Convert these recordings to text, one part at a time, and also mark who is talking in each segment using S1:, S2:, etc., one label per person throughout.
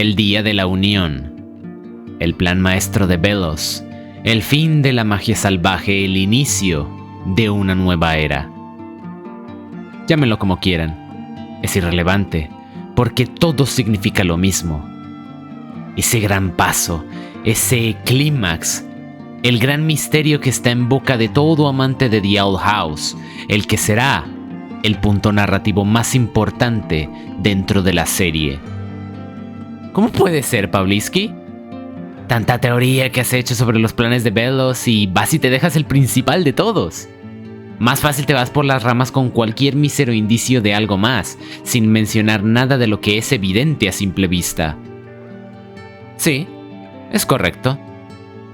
S1: El día de la unión. El plan maestro de Belos. El fin de la magia salvaje, el inicio de una nueva era. Llámenlo como quieran. Es irrelevante, porque todo significa lo mismo. Ese gran paso, ese clímax, el gran misterio que está en boca de todo amante de The Owl House, el que será el punto narrativo más importante dentro de la serie. ¿Cómo puede ser, Pawliski? Tanta teoría que has hecho sobre los planes de Belos y vas y te dejas el principal de todos. Más fácil te vas por las ramas con cualquier mísero indicio de algo más, sin mencionar nada de lo que es evidente a simple vista. Sí, es correcto.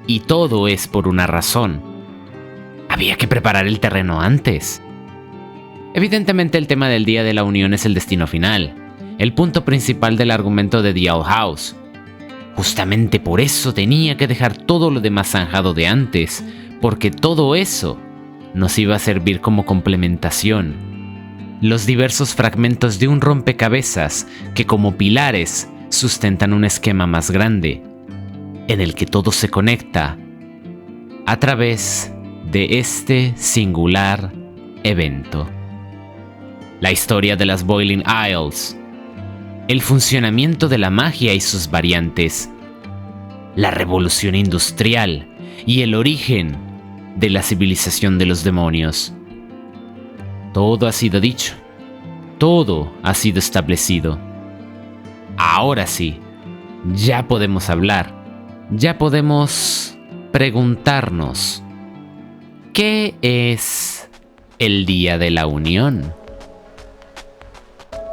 S1: Y todo es por una razón. Había que preparar el terreno antes. Evidentemente el tema del Día de la Unión es el destino final, el punto principal del argumento de The Owl House. Justamente por eso tenía que dejar todo lo demás zanjado de antes, porque todo eso nos iba a servir como complementación. Los diversos fragmentos de un rompecabezas que como pilares sustentan un esquema más grande, en el que todo se conecta a través de este singular evento. La historia de las Boiling Isles, el funcionamiento de la magia y sus variantes, la revolución industrial y el origen de la civilización de los demonios. Todo ha sido dicho, todo ha sido establecido. Ahora sí, ya podemos hablar, ya podemos preguntarnos, ¿qué es el Día de la Unión?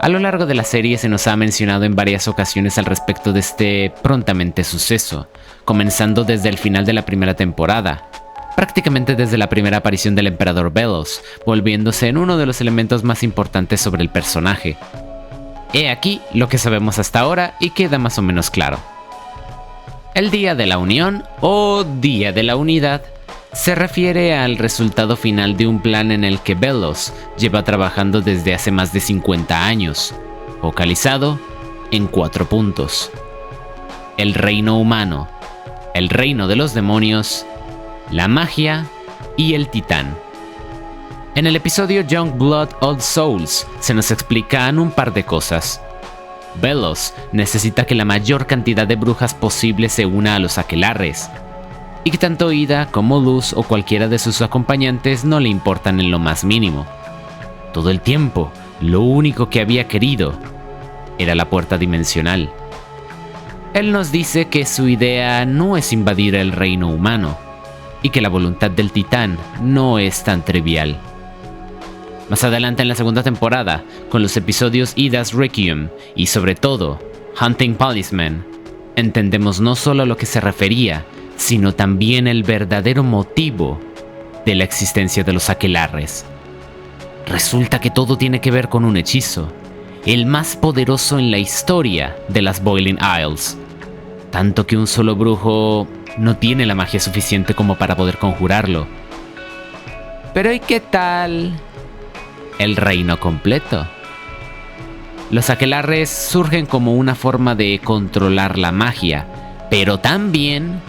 S1: A lo largo de la serie se nos ha mencionado en varias ocasiones al respecto de este prontamente suceso, comenzando desde el final de la primera temporada, prácticamente desde la primera aparición del Emperador Belos, volviéndose en uno de los elementos más importantes sobre el personaje. He aquí lo que sabemos hasta ahora y queda más o menos claro. El Día de la Unión, o Día de la Unidad, se refiere al resultado final de un plan en el que Belos lleva trabajando desde hace más de 50 años, focalizado en 4 puntos: el reino humano, el reino de los demonios, la magia y el titán. En el episodio Young Blood Old Souls se nos explican un par de cosas. Belos necesita que la mayor cantidad de brujas posible se una a los aquelarres, y que tanto Ida como Luz o cualquiera de sus acompañantes no le importan en lo más mínimo. Todo el tiempo, lo único que había querido era la puerta dimensional. Él nos dice que su idea no es invadir el reino humano, y que la voluntad del titán no es tan trivial. Más adelante en la segunda temporada, con los episodios Ida's Requiem y sobre todo Hunting Policeman, entendemos no solo a lo que se refería, sino también el verdadero motivo de la existencia de los aquelarres. Resulta que todo tiene que ver con un hechizo, el más poderoso en la historia de las Boiling Isles, tanto que un solo brujo no tiene la magia suficiente como para poder conjurarlo. Pero ¿y qué tal el reino completo? Los aquelarres surgen como una forma de controlar la magia, pero también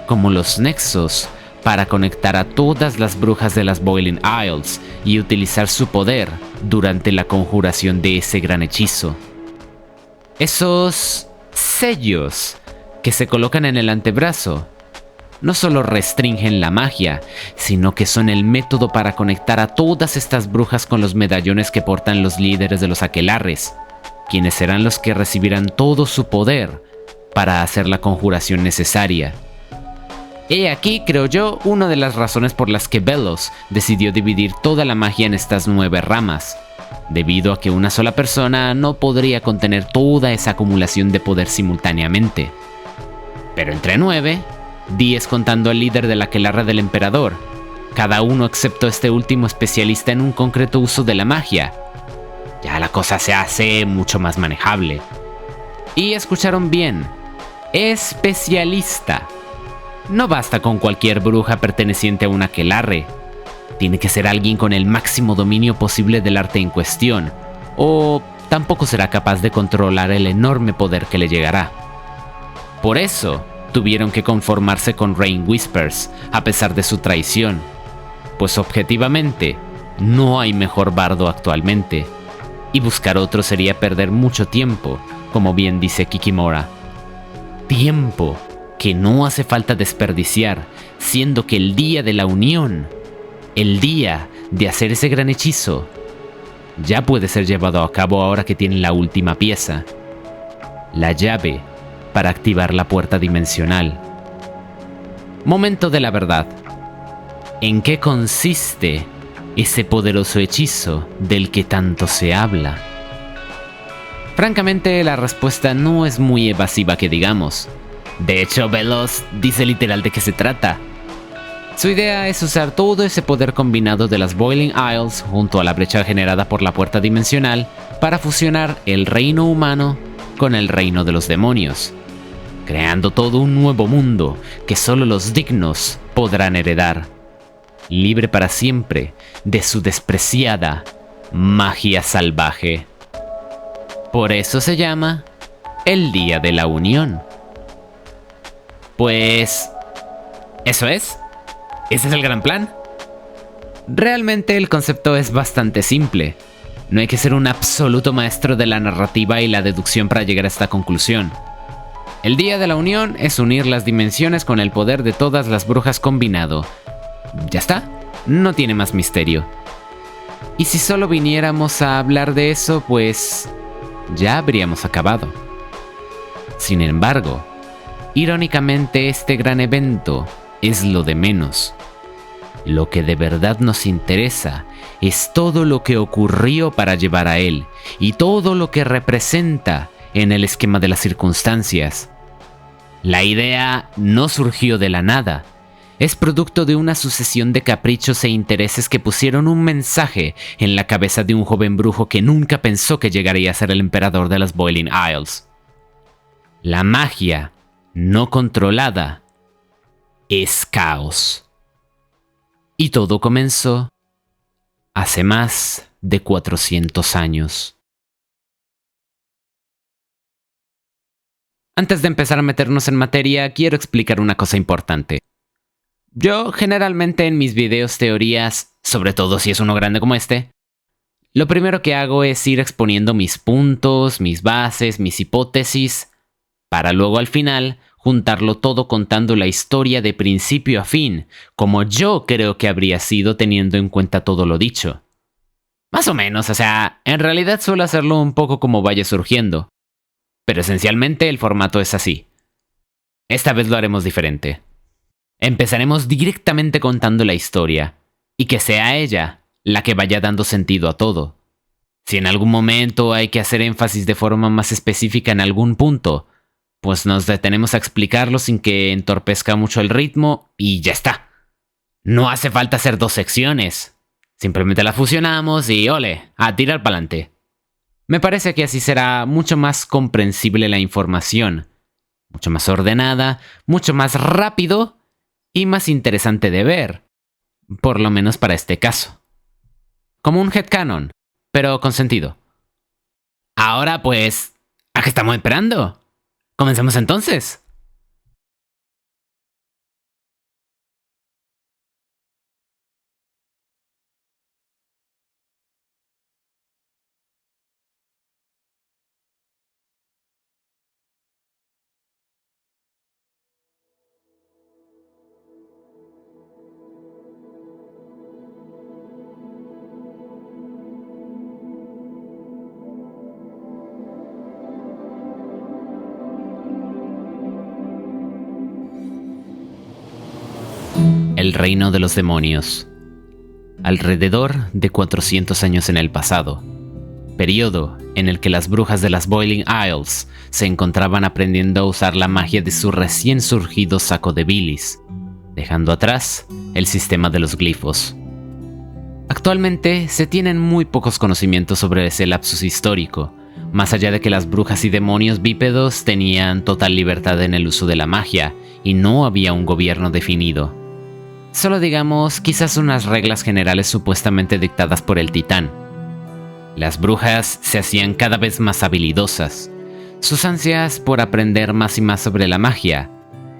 S1: como los nexos para conectar a todas las brujas de las Boiling Isles y utilizar su poder durante la conjuración de ese gran hechizo. Esos sellos que se colocan en el antebrazo no solo restringen la magia, sino que son el método para conectar a todas estas brujas con los medallones que portan los líderes de los aquelarres, quienes serán los que recibirán todo su poder para hacer la conjuración necesaria. He aquí, creo yo, una de las razones por las que Belos decidió dividir toda la magia en estas 9 ramas, debido a que una sola persona no podría contener toda esa acumulación de poder simultáneamente. Pero entre 9, 10 contando al líder de la aquelarre del emperador, cada uno excepto este último especialista en un concreto uso de la magia, ya la cosa se hace mucho más manejable. Y escucharon bien, especialista. No basta con cualquier bruja perteneciente a un aquelarre. Tiene que ser alguien con el máximo dominio posible del arte en cuestión, o tampoco será capaz de controlar el enorme poder que le llegará. Por eso, tuvieron que conformarse con Rain Whispers, a pesar de su traición, pues objetivamente, no hay mejor bardo actualmente, y buscar otro sería perder mucho tiempo, como bien dice Kikimora. Tiempo que no hace falta desperdiciar, siendo que el día de la unión, el día de hacer ese gran hechizo, ya puede ser llevado a cabo ahora que tienen la última pieza, la llave para activar la puerta dimensional. Momento de la verdad. ¿En qué consiste ese poderoso hechizo del que tanto se habla? Francamente, la respuesta no es muy evasiva que digamos. De hecho, Veloz dice literal de qué se trata. Su idea es usar todo ese poder combinado de las Boiling Isles junto a la brecha generada por la puerta dimensional para fusionar el reino humano con el reino de los demonios, creando todo un nuevo mundo que solo los dignos podrán heredar, libre para siempre de su despreciada magia salvaje. Por eso se llama el Día de la Unión. Pues... ¿eso es? ¿Ese es el gran plan? Realmente el concepto es bastante simple. No hay que ser un absoluto maestro de la narrativa y la deducción para llegar a esta conclusión. El Día de la Unión es unir las dimensiones con el poder de todas las brujas combinado. ¿Ya está? No tiene más misterio. Y si solo viniéramos a hablar de eso, pues... ya habríamos acabado. Sin embargo, irónicamente este gran evento es lo de menos. Lo que de verdad nos interesa es todo lo que ocurrió para llevar a él y todo lo que representa en el esquema de las circunstancias. La idea no surgió de la nada. Es producto de una sucesión de caprichos e intereses que pusieron un mensaje en la cabeza de un joven brujo que nunca pensó que llegaría a ser el emperador de las Boiling Isles. La magia no controlada es caos. Y todo comenzó hace más de 400 años. Antes de empezar a meternos en materia, quiero explicar una cosa importante. Yo generalmente en mis videos teorías, sobre todo si es uno grande como este, lo primero que hago es ir exponiendo mis puntos, mis bases, mis hipótesis, para luego al final juntarlo todo contando la historia de principio a fin, como yo creo que habría sido teniendo en cuenta todo lo dicho. Más o menos, o sea, en realidad suelo hacerlo un poco como vaya surgiendo, pero esencialmente el formato es así. Esta vez lo haremos diferente. Empezaremos directamente contando la historia, y que sea ella la que vaya dando sentido a todo. Si en algún momento hay que hacer énfasis de forma más específica en algún punto, pues nos detenemos a explicarlo sin que entorpezca mucho el ritmo y ya está. No hace falta hacer 2 secciones. Simplemente la fusionamos y ¡ole! A tirar pa'lante. Me parece que así será mucho más comprensible la información, mucho más ordenada, mucho más rápido y más interesante de ver, por lo menos para este caso. Como un headcanon, pero con sentido. Ahora pues, ¿a qué estamos esperando? ¿Comencemos entonces? El reino de los demonios. Alrededor de 400 años en el pasado, periodo en el que las brujas de las Boiling Isles se encontraban aprendiendo a usar la magia de su recién surgido saco de bilis, dejando atrás el sistema de los glifos. Actualmente se tienen muy pocos conocimientos sobre ese lapsus histórico, más allá de que las brujas y demonios bípedos tenían total libertad en el uso de la magia y no había un gobierno definido. Solo digamos, quizás unas reglas generales supuestamente dictadas por el titán. Las brujas se hacían cada vez más habilidosas. Sus ansias por aprender más y más sobre la magia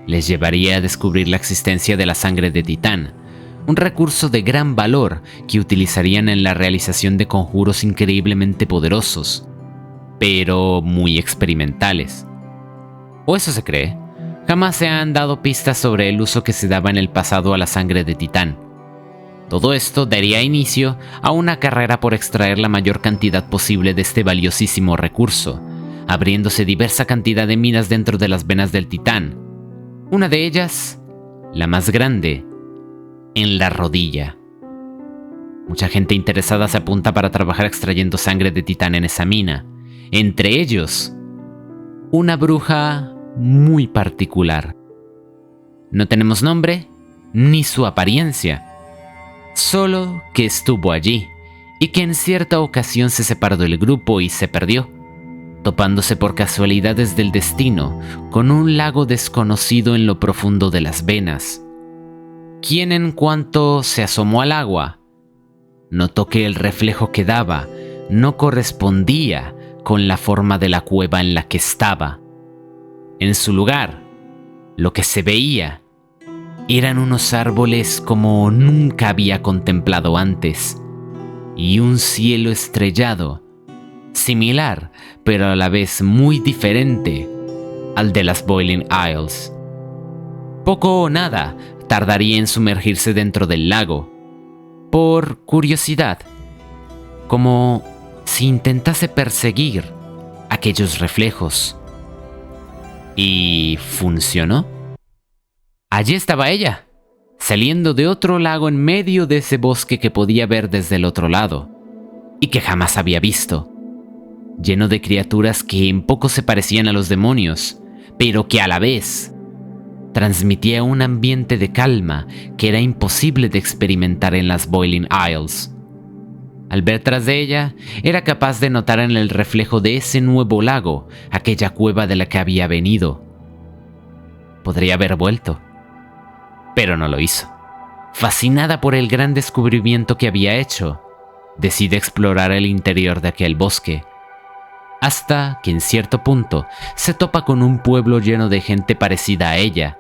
S1: les llevaría a descubrir la existencia de la sangre de titán, un recurso de gran valor que utilizarían en la realización de conjuros increíblemente poderosos, pero muy experimentales. O eso se cree. Jamás se han dado pistas sobre el uso que se daba en el pasado a la sangre de titán. Todo esto daría inicio a una carrera por extraer la mayor cantidad posible de este valiosísimo recurso, abriéndose diversa cantidad de minas dentro de las venas del titán. Una de ellas, la más grande, en la rodilla. Mucha gente interesada se apunta para trabajar extrayendo sangre de titán en esa mina. Entre ellos, una bruja muy particular. No tenemos nombre ni su apariencia, solo que estuvo allí y que en cierta ocasión se separó del grupo y se perdió, topándose por casualidades del destino con un lago desconocido en lo profundo de las venas, quien en cuanto se asomó al agua, notó que el reflejo que daba no correspondía con la forma de la cueva en la que estaba. En su lugar, lo que se veía eran unos árboles como nunca había contemplado antes, y un cielo estrellado, similar, pero a la vez muy diferente al de las Boiling Isles. Poco o nada tardaría en sumergirse dentro del lago, por curiosidad, como si intentase perseguir aquellos reflejos. ¿Y funcionó? Allí estaba ella, saliendo de otro lago en medio de ese bosque que podía ver desde el otro lado, y que jamás había visto, lleno de criaturas que en poco se parecían a los demonios, pero que a la vez transmitía un ambiente de calma que era imposible de experimentar en las Boiling Isles. Al ver tras de ella, era capaz de notar en el reflejo de ese nuevo lago aquella cueva de la que había venido. Podría haber vuelto, pero no lo hizo. Fascinada por el gran descubrimiento que había hecho, decide explorar el interior de aquel bosque, hasta que en cierto punto se topa con un pueblo lleno de gente parecida a ella,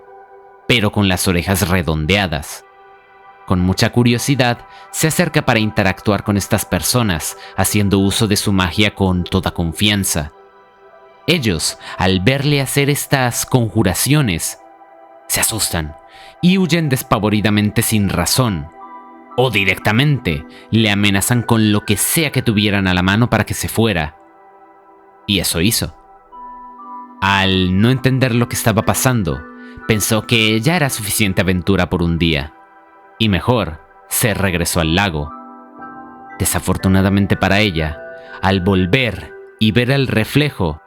S1: pero con las orejas redondeadas. Con mucha curiosidad, se acerca para interactuar con estas personas, haciendo uso de su magia con toda confianza. Ellos, al verle hacer estas conjuraciones, se asustan y huyen despavoridamente sin razón, o directamente le amenazan con lo que sea que tuvieran a la mano para que se fuera. Y eso hizo. Al no entender lo que estaba pasando, pensó que ya era suficiente aventura por un día, y mejor, se regresó al lago. Desafortunadamente para ella, al volver y ver el reflejo,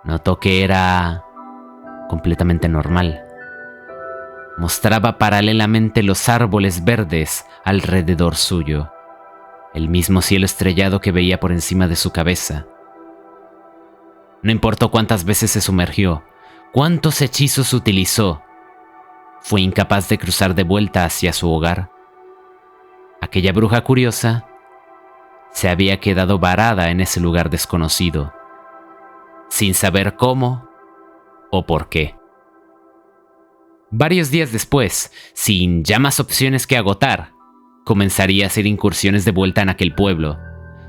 S1: notó que era completamente normal. Mostraba paralelamente los árboles verdes alrededor suyo, el mismo cielo estrellado que veía por encima de su cabeza. No importó cuántas veces se sumergió, cuántos hechizos utilizó, fue incapaz de cruzar de vuelta hacia su hogar. Aquella bruja curiosa se había quedado varada en ese lugar desconocido, sin saber cómo o por qué. Varios días después, sin ya más opciones que agotar, comenzaría a hacer incursiones de vuelta en aquel pueblo,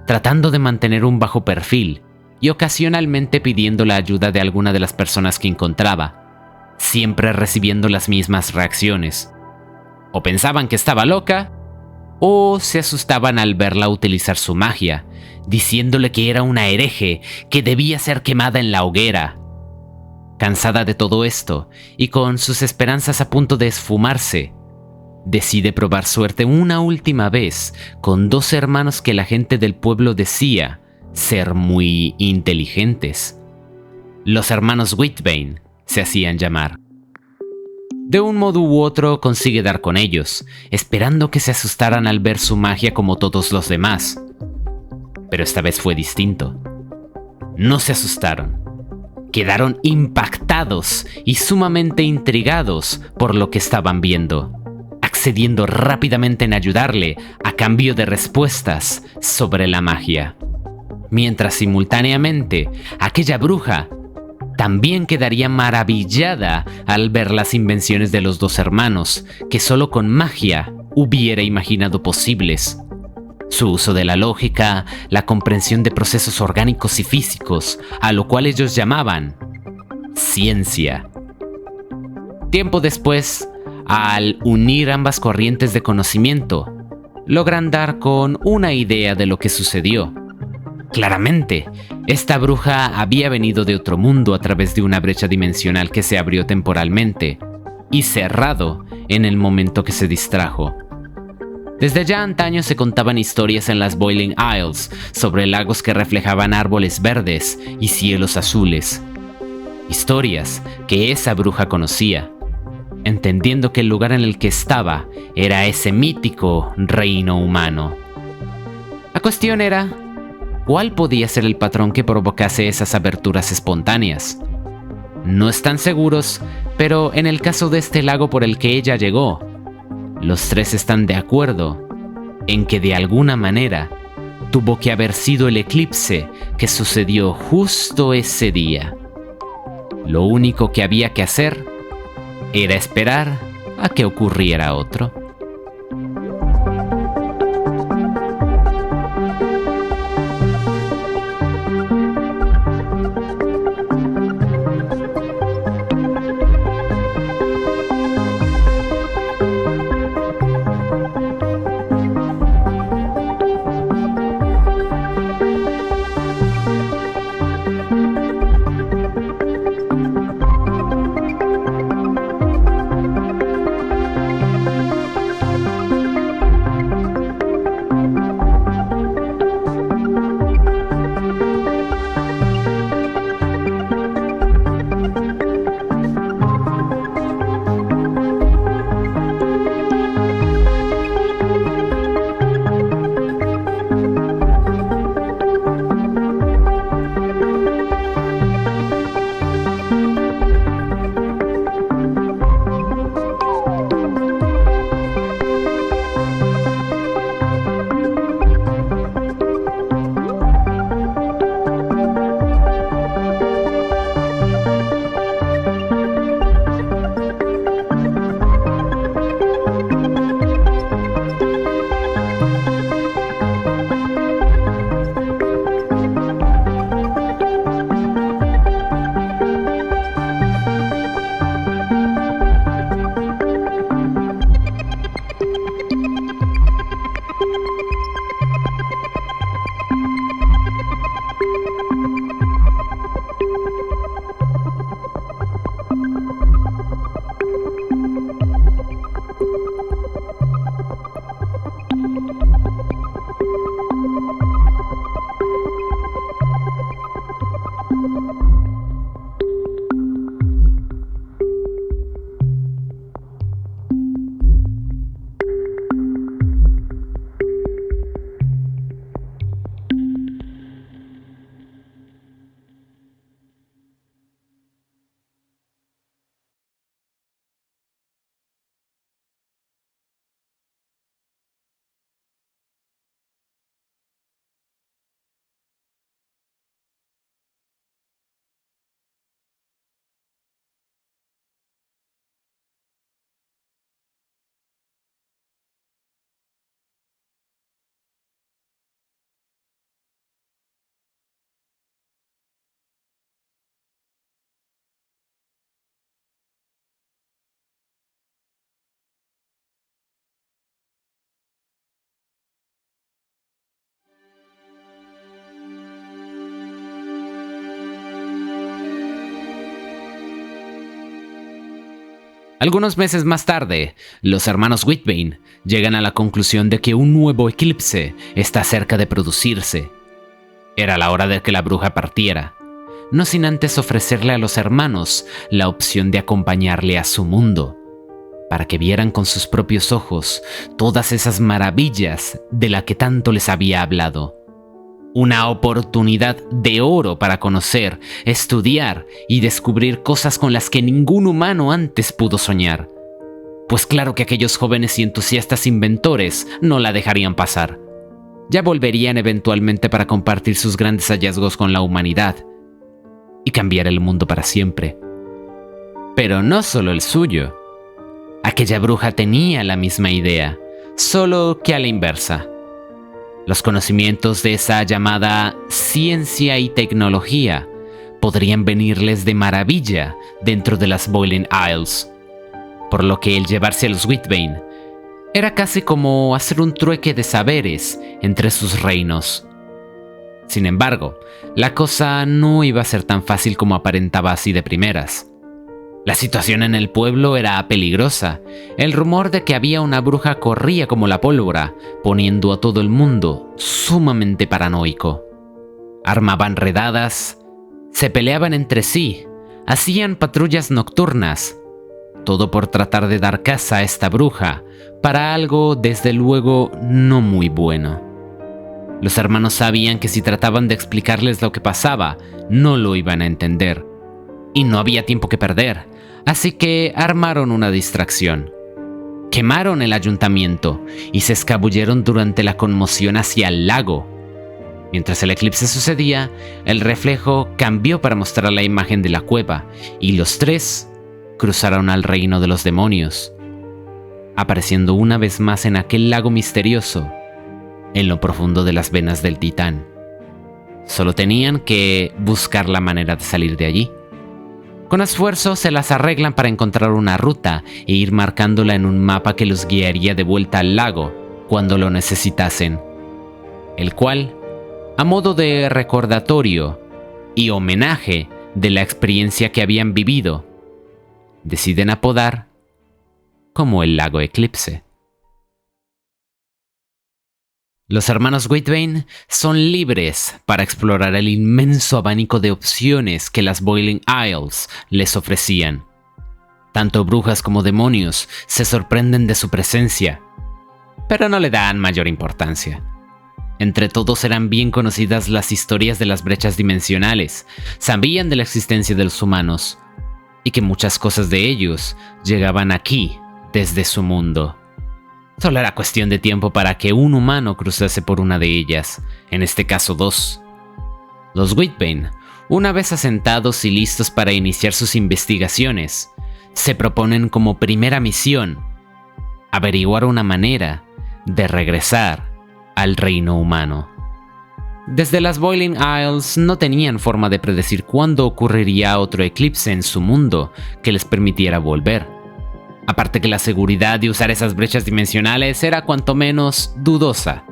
S1: tratando de mantener un bajo perfil y ocasionalmente pidiendo la ayuda de alguna de las personas que encontraba, siempre recibiendo las mismas reacciones. O pensaban que estaba loca, o se asustaban al verla utilizar su magia, diciéndole que era una hereje que debía ser quemada en la hoguera. Cansada de todo esto, y con sus esperanzas a punto de esfumarse, decide probar suerte una última vez con dos hermanos que la gente del pueblo decía ser muy inteligentes. Los hermanos Whitbane se hacían llamar. De un modo u otro consigue dar con ellos, esperando que se asustaran al ver su magia como todos los demás. Pero esta vez fue distinto. No se asustaron. Quedaron impactados y sumamente intrigados por lo que estaban viendo. accediendo rápidamente en ayudarle a cambio de respuestas sobre la magia. Mientras simultáneamente, aquella bruja también quedaría maravillada al ver las invenciones de los dos hermanos, que solo con magia hubiera imaginado posibles. Su uso de la lógica, la comprensión de procesos orgánicos y físicos, a lo cual ellos llamaban ciencia. Tiempo después, al unir ambas corrientes de conocimiento, logran dar con una idea de lo que sucedió. Claramente, esta bruja había venido de otro mundo a través de una brecha dimensional que se abrió temporalmente y cerrado en el momento que se distrajo. Desde ya antaño se contaban historias en las Boiling Isles sobre lagos que reflejaban árboles verdes y cielos azules. Historias que esa bruja conocía, entendiendo que el lugar en el que estaba era ese mítico reino humano. La cuestión era, ¿cuál podía ser el patrón que provocase esas aberturas espontáneas? No están seguros, pero en el caso de este lago por el que ella llegó, los tres están de acuerdo en que de alguna manera tuvo que haber sido el eclipse que sucedió justo ese día. Lo único que había que hacer era esperar a que ocurriera otro. Algunos meses más tarde, los hermanos Whitbane llegan a la conclusión de que un nuevo eclipse está cerca de producirse. Era la hora de que la bruja partiera, no sin antes ofrecerle a los hermanos la opción de acompañarle a su mundo, para que vieran con sus propios ojos todas esas maravillas de las que tanto les había hablado. Una oportunidad de oro para conocer, estudiar y descubrir cosas con las que ningún humano antes pudo soñar. pues claro que aquellos jóvenes y entusiastas inventores no la dejarían pasar. Ya volverían eventualmente para compartir sus grandes hallazgos con la humanidad y cambiar el mundo para siempre. Pero no solo el suyo. Aquella bruja tenía la misma idea, solo que a la inversa. Los conocimientos de esa llamada ciencia y tecnología podrían venirles de maravilla dentro de las Boiling Isles, por lo que el llevarse a los Whitbane era casi como hacer un trueque de saberes entre sus reinos. Sin embargo, la cosa no iba a ser tan fácil como aparentaba así de primeras. La situación en el pueblo era peligrosa. El rumor de que había una bruja corría como la pólvora, poniendo a todo el mundo sumamente paranoico. Armaban redadas, se peleaban entre sí, hacían patrullas nocturnas, todo por tratar de dar caza a esta bruja, para algo desde luego no muy bueno. Los hermanos sabían que si trataban de explicarles lo que pasaba, no lo iban a entender. Y no había tiempo que perder, así que armaron una distracción. Quemaron el ayuntamiento y se escabulleron durante la conmoción hacia el lago. Mientras el eclipse sucedía, el reflejo cambió para mostrar la imagen de la cueva y los tres cruzaron al reino de los demonios, apareciendo una vez más en aquel lago misterioso, en lo profundo de las venas del Titán. Solo tenían que buscar la manera de salir de allí. Con esfuerzo se las arreglan para encontrar una ruta e ir marcándola en un mapa que los guiaría de vuelta al lago cuando lo necesitasen, el cual, a modo de recordatorio y homenaje de la experiencia que habían vivido, deciden apodar como el lago Eclipse. Los hermanos Whitbane son libres para explorar el inmenso abanico de opciones que las Boiling Isles les ofrecían. Tanto brujas como demonios se sorprenden de su presencia, pero no le dan mayor importancia. Entre todos eran bien conocidas las historias de las brechas dimensionales, sabían de la existencia de los humanos, y que muchas cosas de ellos llegaban aquí desde su mundo. Solo era cuestión de tiempo para que un humano cruzase por una de ellas, en este caso dos. Los Whitbane, una vez asentados y listos para iniciar sus investigaciones, se proponen como primera misión averiguar una manera de regresar al reino humano. Desde las Boiling Isles no tenían forma de predecir cuándo ocurriría otro eclipse en su mundo que les permitiera volver. Aparte que la seguridad de usar esas brechas dimensionales era cuanto menos dudosa.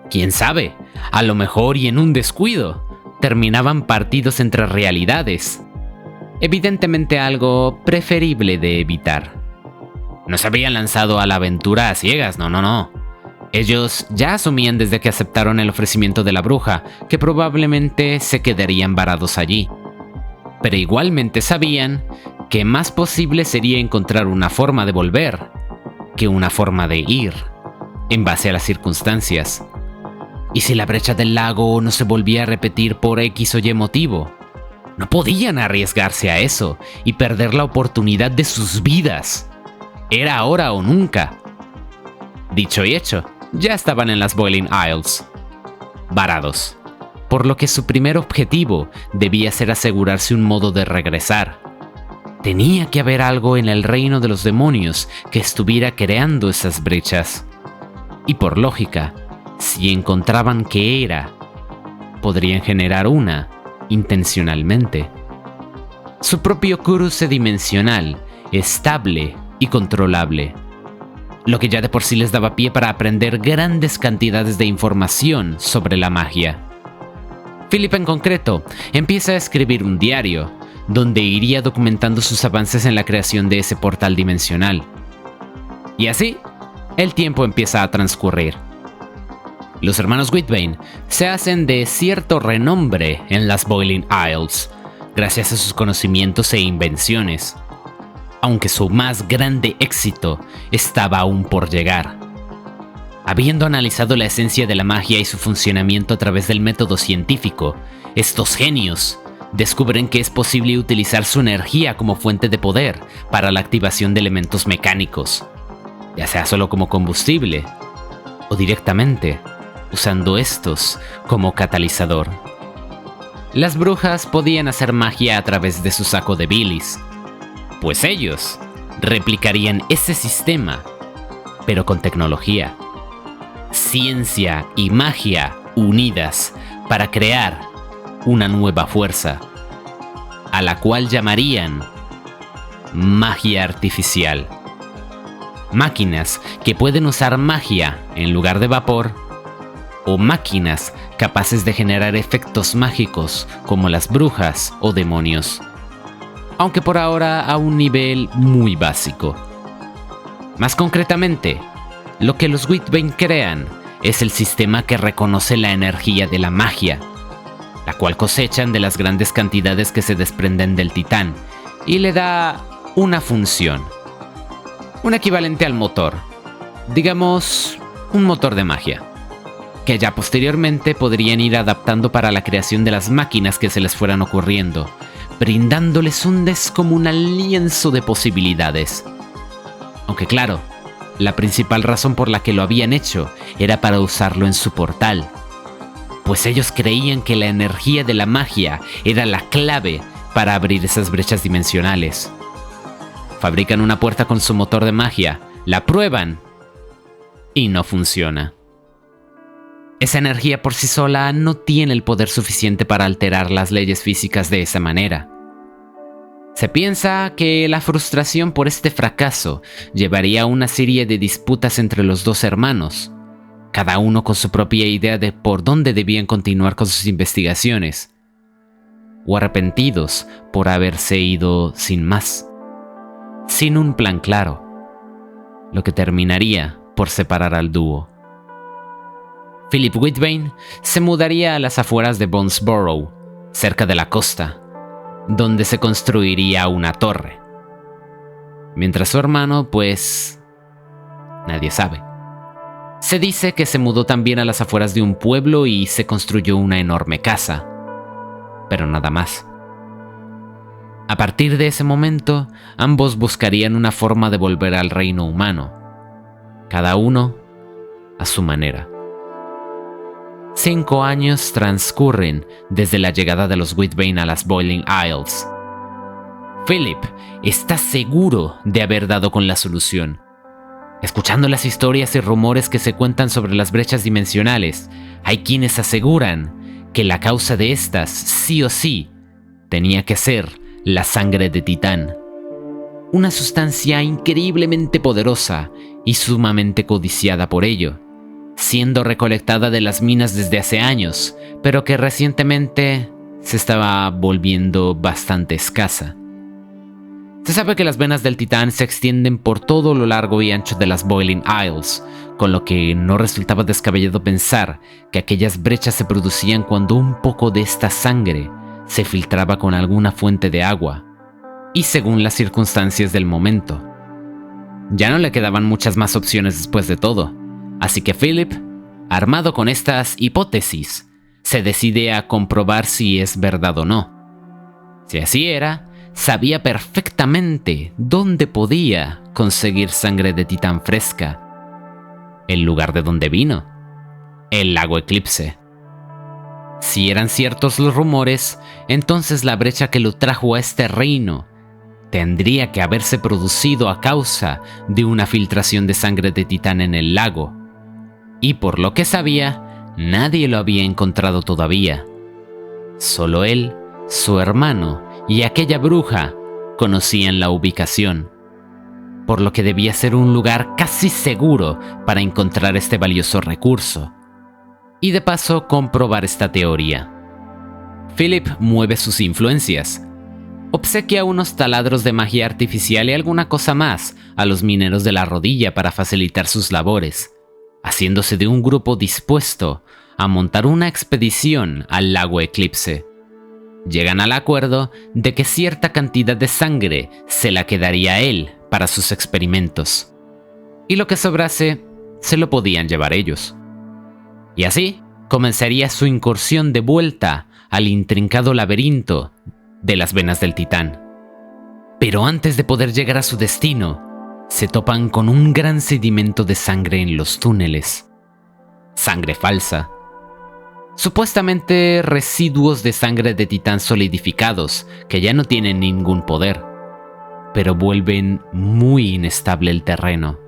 S1: ¿Quién sabe? A lo mejor y en un descuido terminaban partidos entre realidades. Evidentemente algo preferible de evitar. No se habían lanzado a la aventura a ciegas, no. Ellos ya asumían desde que aceptaron el ofrecimiento de la bruja que probablemente se quedarían varados allí. Pero igualmente sabían que más posible sería encontrar una forma de volver que una forma de ir, en base a las circunstancias. ¿Y si la brecha del lago no se volvía a repetir por X o Y motivo? No podían arriesgarse a eso y perder la oportunidad de sus vidas. Era ahora o nunca. Dicho y hecho, ya estaban en las Boiling Isles, varados, por lo que su primer objetivo debía ser asegurarse un modo de regresar. Tenía que haber algo en el reino de los demonios que estuviera creando esas brechas. Y por lógica, si encontraban qué era, podrían generar una intencionalmente. Su propio cruce dimensional, estable y controlable, lo que ya de por sí les daba pie para aprender grandes cantidades de información sobre la magia. Philip en concreto empieza a escribir un diario, donde iría documentando sus avances en la creación de ese portal dimensional. Y así, el tiempo empieza a transcurrir. Los hermanos Whitbane se hacen de cierto renombre en las Boiling Isles, gracias a sus conocimientos e invenciones, aunque su más grande éxito estaba aún por llegar. Habiendo analizado la esencia de la magia y su funcionamiento a través del método científico, estos genios descubren que es posible utilizar su energía como fuente de poder para la activación de elementos mecánicos, ya sea solo como combustible o directamente usando estos como catalizador. Las brujas podían hacer magia a través de su saco de bilis, pues ellos replicarían ese sistema, pero con tecnología, ciencia y magia unidas para crear una nueva fuerza, a la cual llamarían magia artificial. Máquinas que pueden usar magia en lugar de vapor, o máquinas capaces de generar efectos mágicos como las brujas o demonios, aunque por ahora a un nivel muy básico. Más concretamente, lo que los Witbane crean es el sistema que reconoce la energía de la magia, la cual cosechan de las grandes cantidades que se desprenden del titán, y le da una función, un equivalente al motor, digamos un motor de magia, que ya posteriormente podrían ir adaptando para la creación de las máquinas que se les fueran ocurriendo, brindándoles un descomunal lienzo de posibilidades. Aunque claro, la principal razón por la que lo habían hecho era para usarlo en su portal, pues ellos creían que la energía de la magia era la clave para abrir esas brechas dimensionales. Fabrican una puerta con su motor de magia, la prueban y no funciona. Esa energía por sí sola no tiene el poder suficiente para alterar las leyes físicas de esa manera. Se piensa que la frustración por este fracaso llevaría a una serie de disputas entre los dos hermanos, cada uno con su propia idea de por dónde debían continuar con sus investigaciones, o arrepentidos por haberse ido sin más, sin un plan claro, lo que terminaría por separar al dúo. Philip Witbane se mudaría a las afueras de Bonesborough, cerca de la costa, donde se construiría una torre. Mientras su hermano, pues, nadie sabe. Se dice que se mudó también a las afueras de un pueblo y se construyó una enorme casa, pero nada más. A partir de ese momento, ambos buscarían una forma de volver al reino humano, cada uno a su manera. 5 años transcurren desde la llegada de los Witbane a las Boiling Isles. Philip está seguro de haber dado con la solución. Escuchando las historias y rumores que se cuentan sobre las brechas dimensionales, hay quienes aseguran que la causa de estas, sí o sí, tenía que ser la sangre de titán. Una sustancia increíblemente poderosa y sumamente codiciada por ello, siendo recolectada de las minas desde hace años, pero que recientemente se estaba volviendo bastante escasa. Se sabe que las venas del titán se extienden por todo lo largo y ancho de las Boiling Isles, con lo que no resultaba descabellado pensar que aquellas brechas se producían cuando un poco de esta sangre se filtraba con alguna fuente de agua, y según las circunstancias del momento. Ya no le quedaban muchas más opciones después de todo, así que Philip, armado con estas hipótesis, se decide a comprobar si es verdad o no. Si así era, sabía perfectamente dónde podía conseguir sangre de titán fresca. El lugar de donde vino, el lago Eclipse. Si eran ciertos los rumores, entonces la brecha que lo trajo a este reino tendría que haberse producido a causa de una filtración de sangre de titán en el lago. Y por lo que sabía, nadie lo había encontrado todavía. Solo él, su hermano y aquella bruja conocían la ubicación, por lo que debía ser un lugar casi seguro para encontrar este valioso recurso, y de paso comprobar esta teoría. Philip mueve sus influencias, obsequia unos taladros de magia artificial y alguna cosa más a los mineros de la rodilla para facilitar sus labores, haciéndose de un grupo dispuesto a montar una expedición al lago Eclipse. Llegan al acuerdo de que cierta cantidad de sangre se la quedaría a él para sus experimentos, y lo que sobrase se lo podían llevar ellos. Y así comenzaría su incursión de vuelta al intrincado laberinto de las venas del titán. Pero antes de poder llegar a su destino, se topan con un gran sedimento de sangre en los túneles. Sangre falsa. Supuestamente residuos de sangre de titán solidificados que ya no tienen ningún poder, pero vuelven muy inestable el terreno.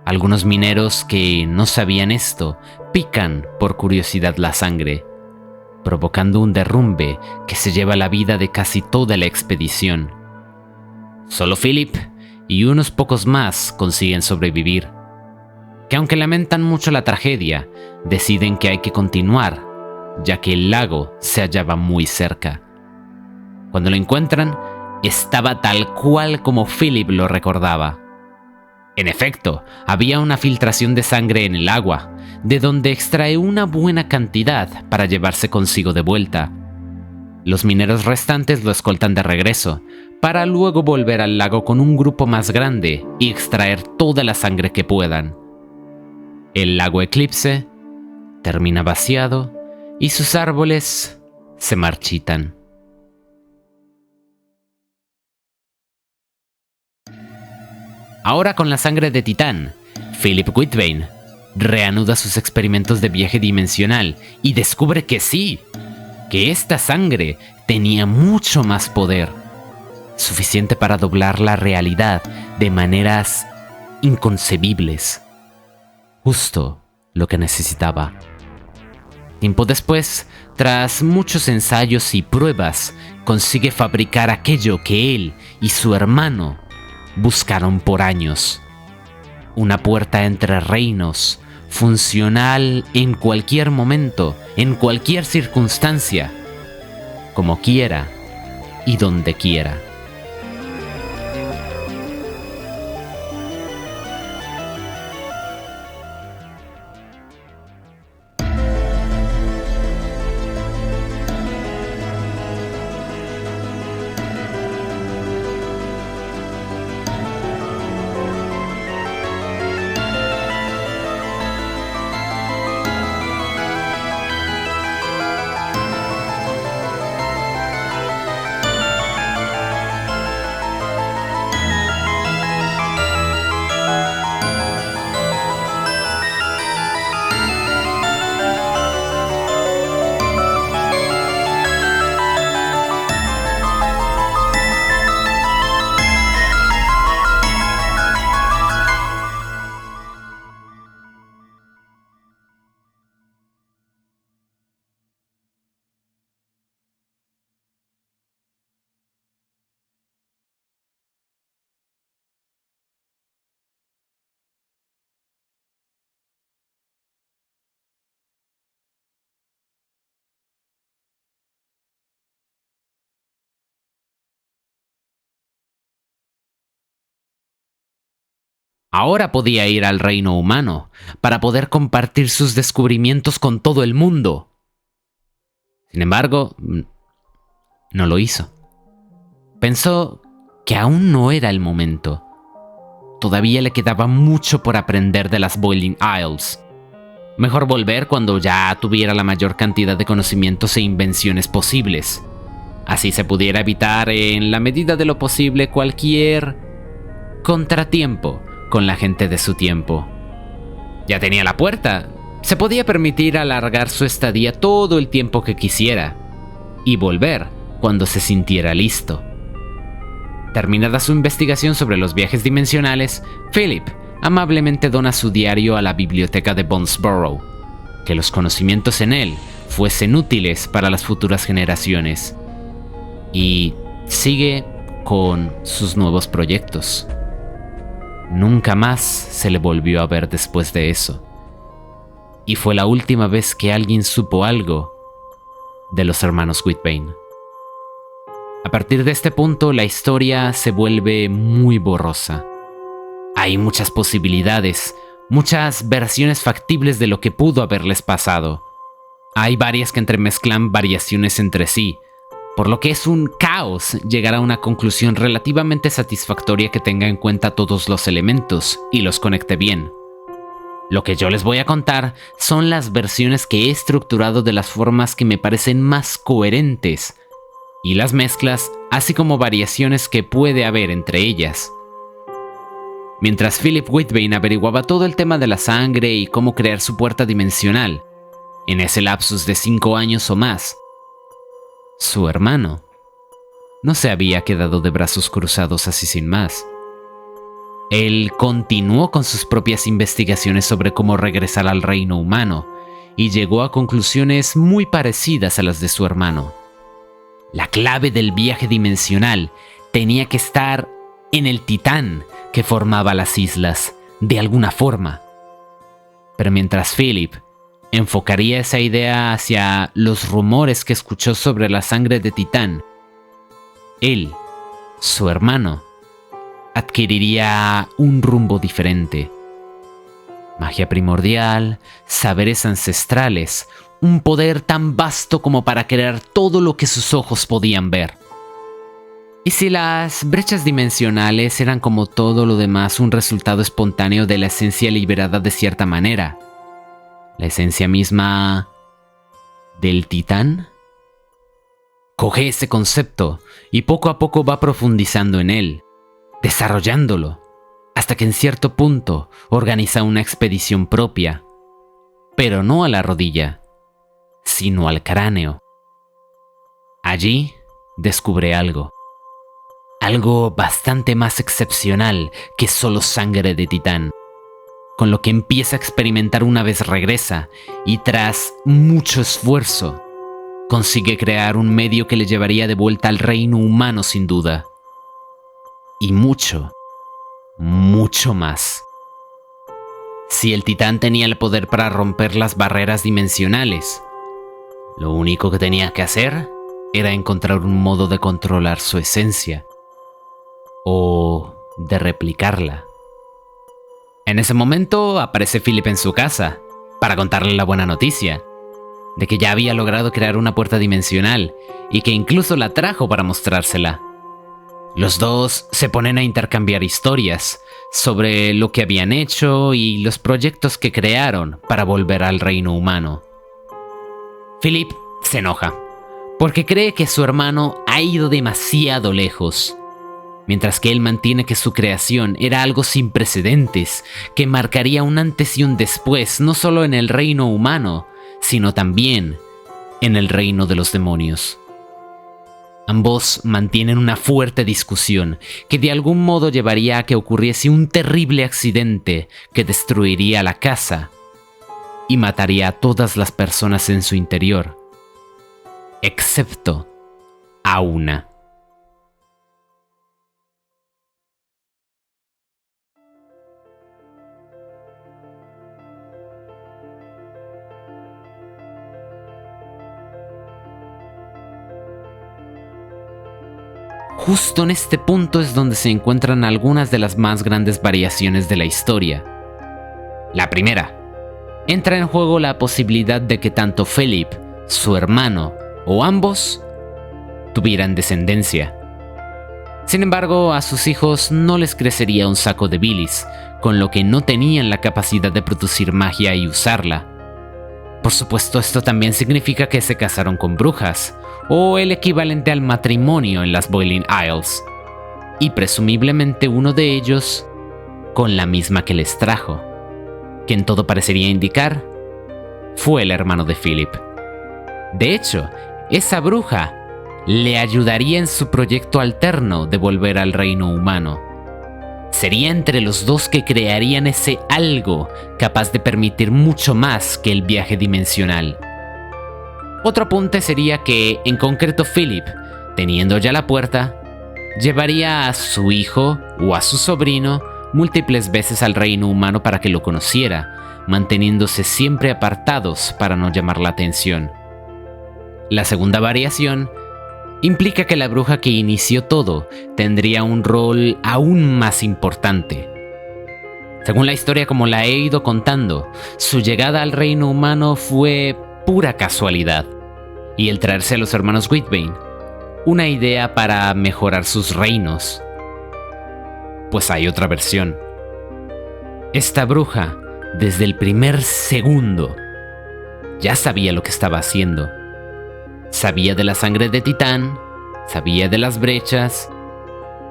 S1: Algunos mineros que no sabían esto pican por curiosidad la sangre, provocando un derrumbe que se lleva la vida de casi toda la expedición. Solo Philip y unos pocos más consiguen sobrevivir, que aunque lamentan mucho la tragedia, deciden que hay que continuar, ya que el lago se hallaba muy cerca. Cuando lo encuentran, estaba tal cual como Philip lo recordaba. En efecto, había una filtración de sangre en el agua, de donde extrae una buena cantidad para llevarse consigo de vuelta. Los mineros restantes lo escoltan de regreso, para luego volver al lago con un grupo más grande y extraer toda la sangre que puedan. El lago Eclipse termina vaciado y sus árboles se marchitan. Ahora con la sangre de titán, Philip Whitbane reanuda sus experimentos de viaje dimensional y descubre que sí, que esta sangre tenía mucho más poder, suficiente para doblar la realidad de maneras inconcebibles. Justo lo que necesitaba. Tiempo después, tras muchos ensayos y pruebas, consigue fabricar aquello que él y su hermano buscaron por años. Una puerta entre reinos, funcional en cualquier momento, en cualquier circunstancia, como quiera y donde quiera. Ahora podía ir al reino humano para poder compartir sus descubrimientos con todo el mundo. Sin embargo, no lo hizo. Pensó que aún no era el momento. Todavía le quedaba mucho por aprender de las Boiling Isles. Mejor volver cuando ya tuviera la mayor cantidad de conocimientos e invenciones posibles. Así se pudiera evitar en la medida de lo posible cualquier contratiempo con la gente de su tiempo. Ya tenía la puerta, se podía permitir alargar su estadía todo el tiempo que quisiera y volver cuando se sintiera listo. Terminada su investigación sobre los viajes dimensionales, Philip amablemente dona su diario a la biblioteca de Bonesborough, que los conocimientos en él fuesen útiles para las futuras generaciones, y sigue con sus nuevos proyectos. Nunca más se le volvió a ver después de eso, y fue la última vez que alguien supo algo de los hermanos Whitbane. A partir de este punto, la historia se vuelve muy borrosa. Hay muchas posibilidades, muchas versiones factibles de lo que pudo haberles pasado. Hay varias que entremezclan variaciones entre sí, por lo que es un caos llegar a una conclusión relativamente satisfactoria que tenga en cuenta todos los elementos y los conecte bien. Lo que yo les voy a contar son las versiones que he estructurado de las formas que me parecen más coherentes y las mezclas, así como variaciones que puede haber entre ellas. Mientras Philip Whitbane averiguaba todo el tema de la sangre y cómo crear su puerta dimensional, en ese lapsus de 5 años o más, su hermano no se había quedado de brazos cruzados así sin más. Él continuó con sus propias investigaciones sobre cómo regresar al reino humano y llegó a conclusiones muy parecidas a las de su hermano. La clave del viaje dimensional tenía que estar en el titán que formaba las islas, de alguna forma. Pero mientras Philip enfocaría esa idea hacia los rumores que escuchó sobre la sangre de titán, él, su hermano, adquiriría un rumbo diferente. Magia primordial, saberes ancestrales, un poder tan vasto como para crear todo lo que sus ojos podían ver. Y si las brechas dimensionales eran como todo lo demás un resultado espontáneo de la esencia liberada de cierta manera, la esencia misma del titán, coge ese concepto y poco a poco va profundizando en él, desarrollándolo, hasta que en cierto punto organiza una expedición propia, pero no a la rodilla, sino al cráneo. Allí descubre algo bastante más excepcional que solo sangre de titán, con lo que empieza a experimentar una vez regresa y tras mucho esfuerzo, consigue crear un medio que le llevaría de vuelta al reino humano sin duda. Y mucho, mucho más. Si el titán tenía el poder para romper las barreras dimensionales, lo único que tenía que hacer era encontrar un modo de controlar su esencia, o de replicarla. En ese momento aparece Philip en su casa, para contarle la buena noticia, de que ya había logrado crear una puerta dimensional, y que incluso la trajo para mostrársela. Los dos se ponen a intercambiar historias sobre lo que habían hecho y los proyectos que crearon para volver al reino humano. Philip se enoja, porque cree que su hermano ha ido demasiado lejos, mientras que él mantiene que su creación era algo sin precedentes, que marcaría un antes y un después, no solo en el reino humano, sino también en el reino de los demonios. Ambos mantienen una fuerte discusión que de algún modo llevaría a que ocurriese un terrible accidente que destruiría la casa y mataría a todas las personas en su interior, excepto a una. Justo en este punto es donde se encuentran algunas de las más grandes variaciones de la historia. La primera, entra en juego la posibilidad de que tanto Philip, su hermano o ambos tuvieran descendencia. Sin embargo, a sus hijos no les crecería un saco de bilis, con lo que no tenían la capacidad de producir magia y usarla. Por supuesto, esto también significa que se casaron con brujas, o el equivalente al matrimonio en las Boiling Isles, y presumiblemente uno de ellos con la misma que les trajo, que en todo parecería indicar fue el hermano de Philip. De hecho, esa bruja le ayudaría en su proyecto alterno de volver al reino humano. Sería entre los dos que crearían ese algo capaz de permitir mucho más que el viaje dimensional. Otro apunte sería que, en concreto Philip, teniendo ya la puerta, llevaría a su hijo o a su sobrino múltiples veces al reino humano para que lo conociera, manteniéndose siempre apartados para no llamar la atención. La segunda variación implica que la bruja que inició todo tendría un rol aún más importante. Según la historia como la he ido contando, su llegada al reino humano fue pura casualidad, y el traerse a los hermanos Whitbane, una idea para mejorar sus reinos. Pues hay otra versión. Esta bruja, desde el primer segundo, ya sabía lo que estaba haciendo. Sabía de la sangre de titán, sabía de las brechas,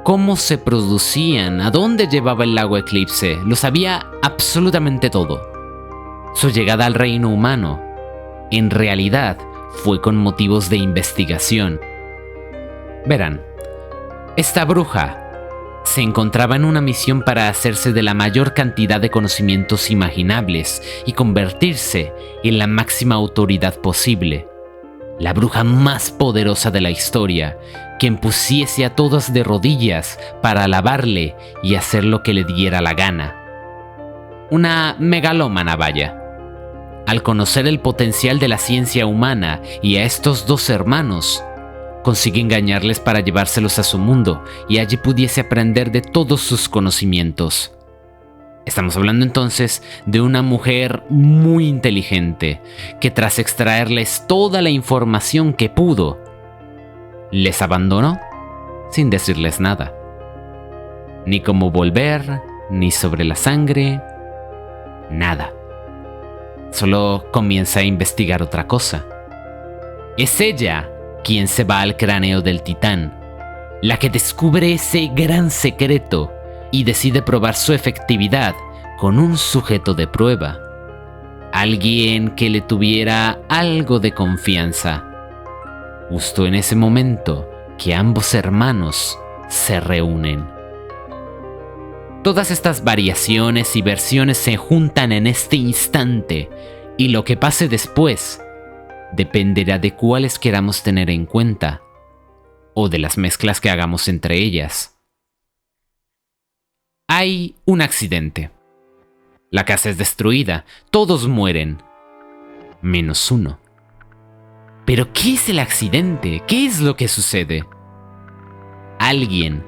S1: cómo se producían, a dónde llevaba el lago Eclipse, lo sabía absolutamente todo. Su llegada al reino humano, en realidad, fue con motivos de investigación. Verán, esta bruja se encontraba en una misión para hacerse de la mayor cantidad de conocimientos imaginables y convertirse en la máxima autoridad posible. La bruja más poderosa de la historia, quien pusiese a todos de rodillas para alabarle y hacer lo que le diera la gana. Una megalómana, vaya. Al conocer el potencial de la ciencia humana y a estos dos hermanos, consigue engañarles para llevárselos a su mundo y allí pudiese aprender de todos sus conocimientos. Estamos hablando entonces de una mujer muy inteligente que tras extraerles toda la información que pudo, les abandonó sin decirles nada. Ni cómo volver, ni sobre la sangre, nada. Solo comienza a investigar otra cosa. Es ella quien se va al cráneo del titán, la que descubre ese gran secreto y decide probar su efectividad con un sujeto de prueba, alguien que le tuviera algo de confianza. Justo en ese momento que ambos hermanos se reúnen. Todas estas variaciones y versiones se juntan en este instante, y lo que pase después dependerá de cuáles queramos tener en cuenta, o de las mezclas que hagamos entre ellas. Hay un accidente. La casa es destruida, todos mueren, menos uno. ¿Pero qué es el accidente? ¿Qué es lo que sucede? Alguien,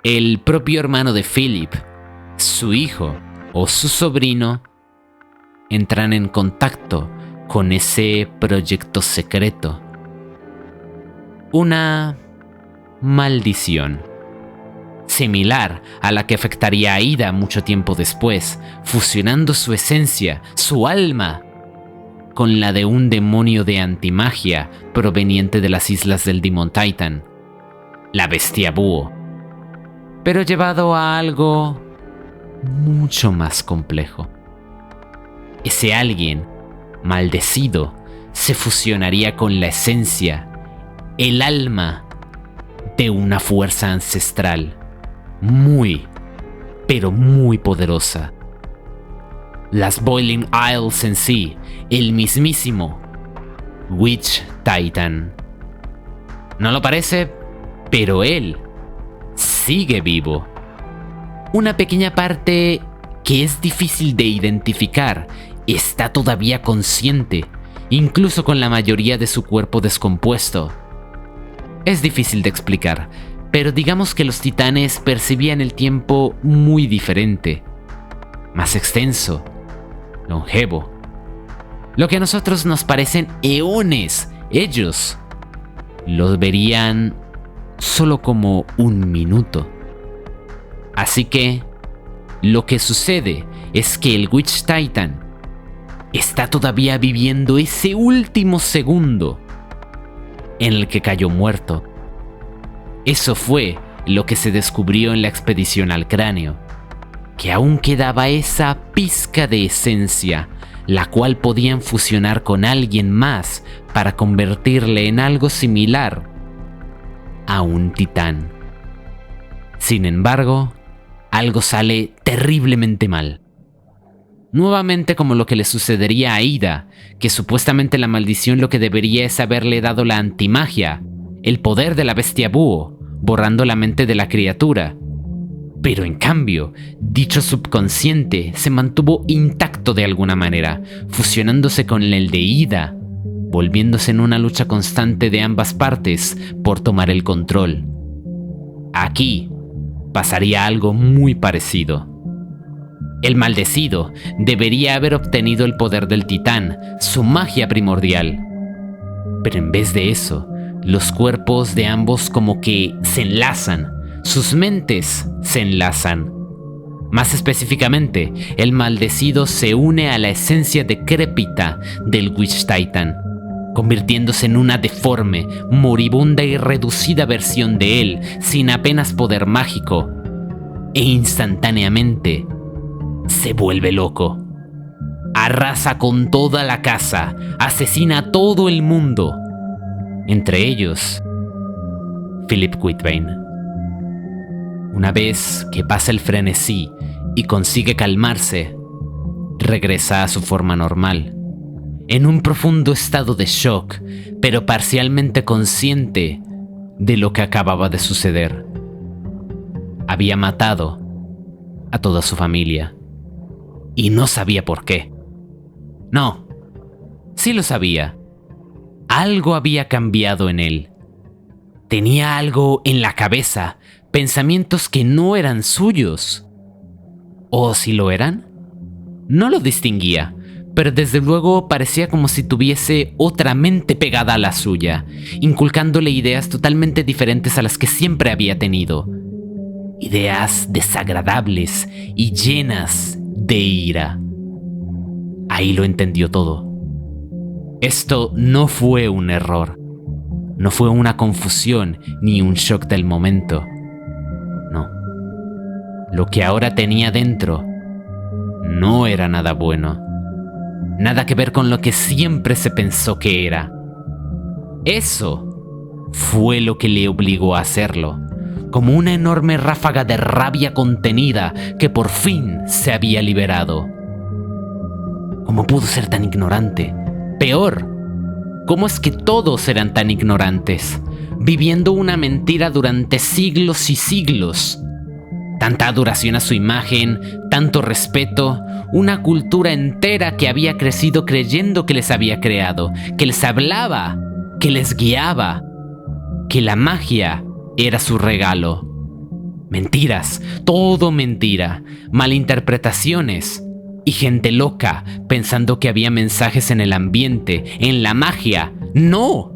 S1: el propio hermano de Philip, su hijo o su sobrino, entran en contacto con ese proyecto secreto. Una maldición, similar a la que afectaría a Ida mucho tiempo después, fusionando su esencia, su alma, con la de un demonio de antimagia proveniente de las islas del Demon Titan, la bestia búho, pero llevado a algo mucho más complejo. Ese alguien maldecido se fusionaría con la esencia, el alma de una fuerza ancestral muy, pero muy poderosa. Las Boiling Isles en sí, el mismísimo Witch Titan. No lo parece, pero él sigue vivo. Una pequeña parte que es difícil de identificar está todavía consciente, incluso con la mayoría de su cuerpo descompuesto. Es difícil de explicar, pero digamos que los titanes percibían el tiempo muy diferente, más extenso, longevo. Lo que a nosotros nos parecen eones, ellos lo verían solo como un minuto. Así que lo que sucede es que el Witch Titan está todavía viviendo ese último segundo en el que cayó muerto. Eso fue lo que se descubrió en la expedición al cráneo, que aún quedaba esa pizca de esencia, la cual podían fusionar con alguien más para convertirle en algo similar a un titán. Sin embargo, algo sale terriblemente mal. Nuevamente como lo que le sucedería a Ida, que supuestamente la maldición lo que debería es haberle dado la antimagia, el poder de la bestia búho, borrando la mente de la criatura. Pero en cambio, dicho subconsciente se mantuvo intacto de alguna manera, fusionándose con el de Ida, volviéndose en una lucha constante de ambas partes por tomar el control. Aquí pasaría algo muy parecido. El maldecido debería haber obtenido el poder del titán, su magia primordial. Pero en vez de eso, los cuerpos de ambos como que se enlazan, sus mentes se enlazan. Más específicamente, el maldecido se une a la esencia decrépita del Witch Titan, convirtiéndose en una deforme, moribunda y reducida versión de él, sin apenas poder mágico, e instantáneamente se vuelve loco. Arrasa con toda la casa, asesina a todo el mundo, entre ellos Philip Quatermain. Una vez que pasa el frenesí y consigue calmarse, regresa a su forma normal, en un profundo estado de shock, pero parcialmente consciente de lo que acababa de suceder. Había matado a toda su familia y no sabía por qué. No, sí lo sabía. Algo había cambiado en él. Tenía algo en la cabeza, pensamientos que no eran suyos. ¿O si lo eran? No lo distinguía, pero desde luego parecía como si tuviese otra mente pegada a la suya, inculcándole ideas totalmente diferentes a las que siempre había tenido. Ideas desagradables y llenas de ira. Ahí lo entendió todo. Esto no fue un error. No fue una confusión ni un shock del momento. No. Lo que ahora tenía dentro no era nada bueno. Nada que ver con lo que siempre se pensó que era. Eso fue lo que le obligó a hacerlo, como una enorme ráfaga de rabia contenida que por fin se había liberado. ¿Cómo pudo ser tan ignorante? Peor, ¿cómo es que todos eran tan ignorantes, viviendo una mentira durante siglos y siglos? Tanta adoración a su imagen, tanto respeto, una cultura entera que había crecido creyendo que les había creado, que les hablaba, que les guiaba, que la magia era su regalo. Mentiras, todo mentira, malinterpretaciones y gente loca pensando que había mensajes en el ambiente, en la magia. ¡No!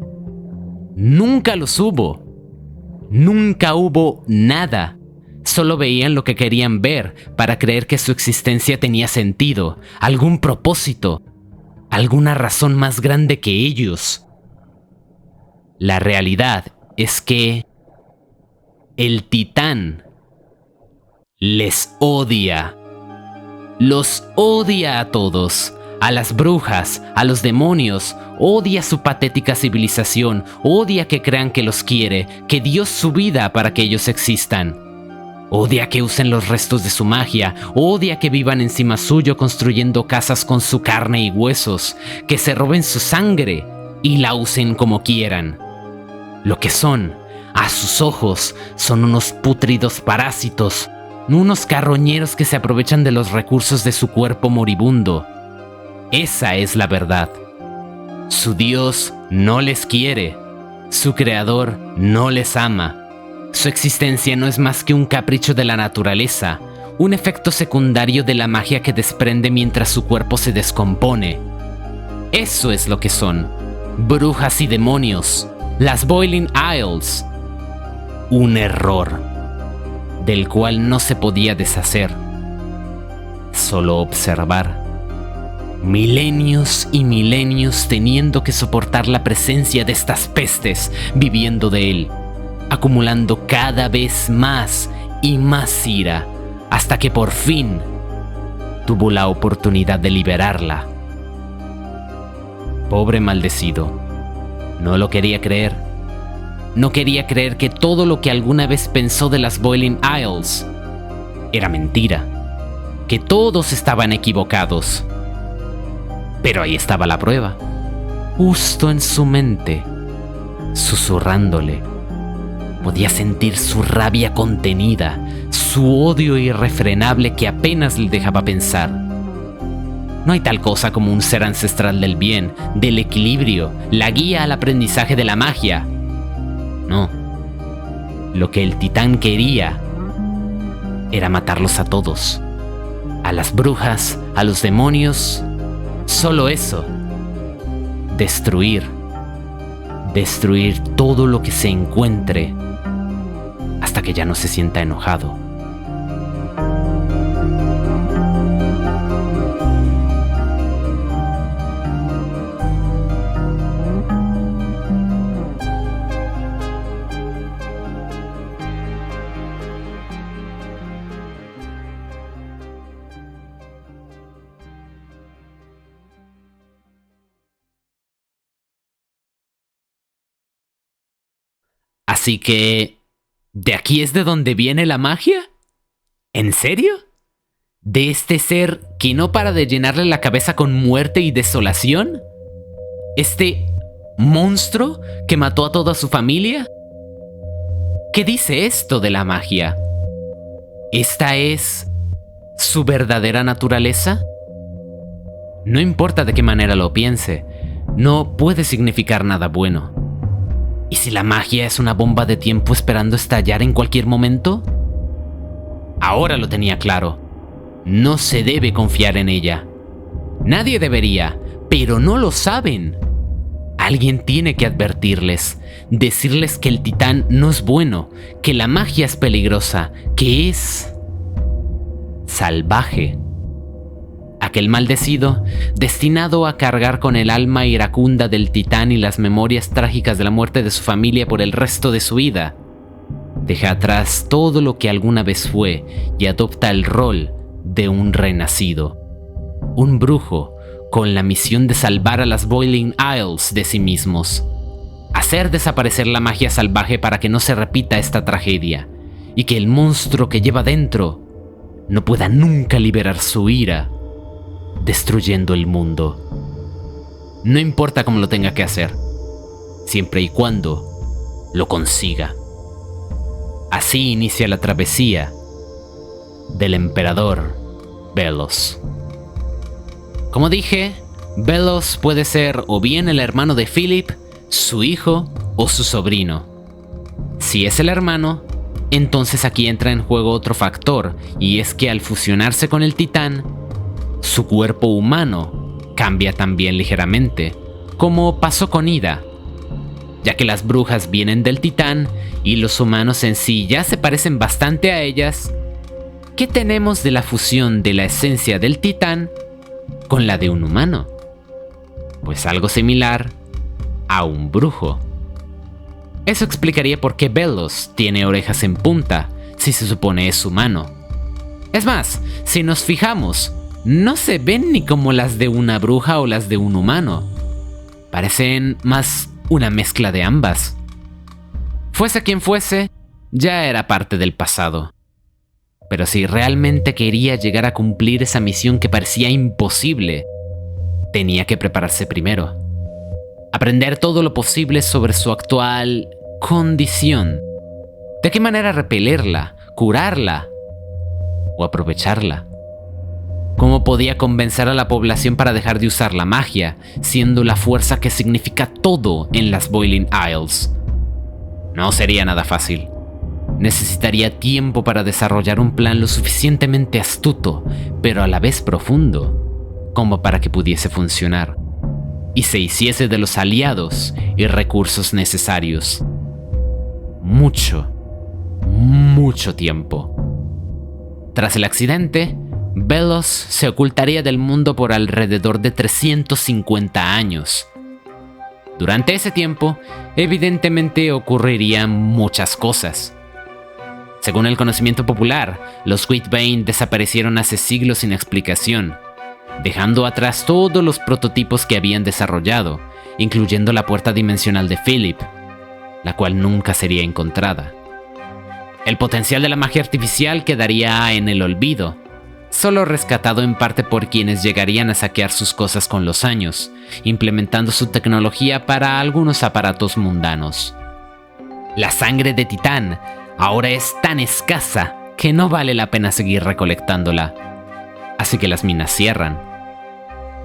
S1: Nunca los hubo. Nunca hubo nada. Solo veían lo que querían ver para creer que su existencia tenía sentido, algún propósito, alguna razón más grande que ellos. La realidad es que el titán les odia. Los odia a todos, a las brujas, a los demonios, odia su patética civilización, odia que crean que los quiere, que dio su vida para que ellos existan. Odia que usen los restos de su magia, odia que vivan encima suyo construyendo casas con su carne y huesos, que se roben su sangre y la usen como quieran. Lo que son, a sus ojos, son unos pútridos parásitos, unos carroñeros que se aprovechan de los recursos de su cuerpo moribundo. Esa es la verdad. Su Dios no les quiere, su Creador no les ama. Su existencia no es más que un capricho de la naturaleza, un efecto secundario de la magia que desprende mientras su cuerpo se descompone. Eso es lo que son, brujas y demonios, las Boiling Isles. Un error, del cual no se podía deshacer, solo observar. Milenios y milenios teniendo que soportar la presencia de estas pestes, viviendo de él, acumulando cada vez más y más ira, hasta que por fin tuvo la oportunidad de liberarla. Pobre maldecido, no lo quería creer. No quería creer que todo lo que alguna vez pensó de las Boiling Isles era mentira, que todos estaban equivocados. Pero ahí estaba la prueba, justo en su mente, susurrándole. Podía sentir su rabia contenida, su odio irrefrenable que apenas le dejaba pensar. No hay tal cosa como un ser ancestral del bien, del equilibrio, la guía al aprendizaje de la magia. No. Lo que el titán quería era matarlos a todos. A las brujas, a los demonios. Solo eso. Destruir. Destruir todo lo que se encuentre hasta que ya no se sienta enojado. Así que... ¿de aquí es de donde viene la magia? ¿En serio? ¿De este ser que no para de llenarle la cabeza con muerte y desolación? ¿Este monstruo que mató a toda su familia? ¿Qué dice esto de la magia? ¿Esta es su verdadera naturaleza? No importa de qué manera lo piense, no puede significar nada bueno. ¿Y si la magia es una bomba de tiempo esperando estallar en cualquier momento? Ahora lo tenía claro. No se debe confiar en ella. Nadie debería, pero no lo saben. Alguien tiene que advertirles, decirles que el titán no es bueno, que la magia es peligrosa, que es salvaje. Aquel maldecido, destinado a cargar con el alma iracunda del titán y las memorias trágicas de la muerte de su familia por el resto de su vida, deja atrás todo lo que alguna vez fue y adopta el rol de un renacido. Un brujo con la misión de salvar a las Boiling Isles de sí mismos. Hacer desaparecer la magia salvaje para que no se repita esta tragedia y que el monstruo que lleva dentro no pueda nunca liberar su ira, destruyendo el mundo. No importa cómo lo tenga que hacer, siempre y cuando lo consiga. Así inicia la travesía del emperador Belos. Como dije, Belos puede ser o bien el hermano de Philip, su hijo o su sobrino. Si es el hermano, entonces aquí entra en juego otro factor, y es que al fusionarse con el titán, su cuerpo humano cambia también ligeramente, como pasó con Ida. Ya que las brujas vienen del titán y los humanos en sí ya se parecen bastante a ellas, ¿qué tenemos de la fusión de la esencia del titán con la de un humano? Pues algo similar a un brujo. Eso explicaría por qué Belos tiene orejas en punta, si se supone es humano. Es más, si nos fijamos, no se ven ni como las de una bruja o las de un humano. Parecen más una mezcla de ambas. Fuese quien fuese, ya era parte del pasado. Pero si realmente quería llegar a cumplir esa misión que parecía imposible, tenía que prepararse primero. Aprender todo lo posible sobre su actual condición. ¿De qué manera repelerla, curarla o aprovecharla? ¿Cómo podía convencer a la población para dejar de usar la magia, siendo la fuerza que significa todo en las Boiling Isles? No sería nada fácil. Necesitaría tiempo para desarrollar un plan lo suficientemente astuto, pero a la vez profundo, como para que pudiese funcionar y se hiciese de los aliados y recursos necesarios. Mucho tiempo. Tras el accidente, Belos se ocultaría del mundo por alrededor de 350 años. Durante ese tiempo, evidentemente ocurrirían muchas cosas. Según el conocimiento popular, los Wheatbane desaparecieron hace siglos sin explicación, dejando atrás todos los prototipos que habían desarrollado, incluyendo la puerta dimensional de Philip, la cual nunca sería encontrada. El potencial de la magia artificial quedaría en el olvido, solo rescatado en parte por quienes llegarían a saquear sus cosas con los años, implementando su tecnología para algunos aparatos mundanos. La sangre de titán ahora es tan escasa que no vale la pena seguir recolectándola, así que las minas cierran.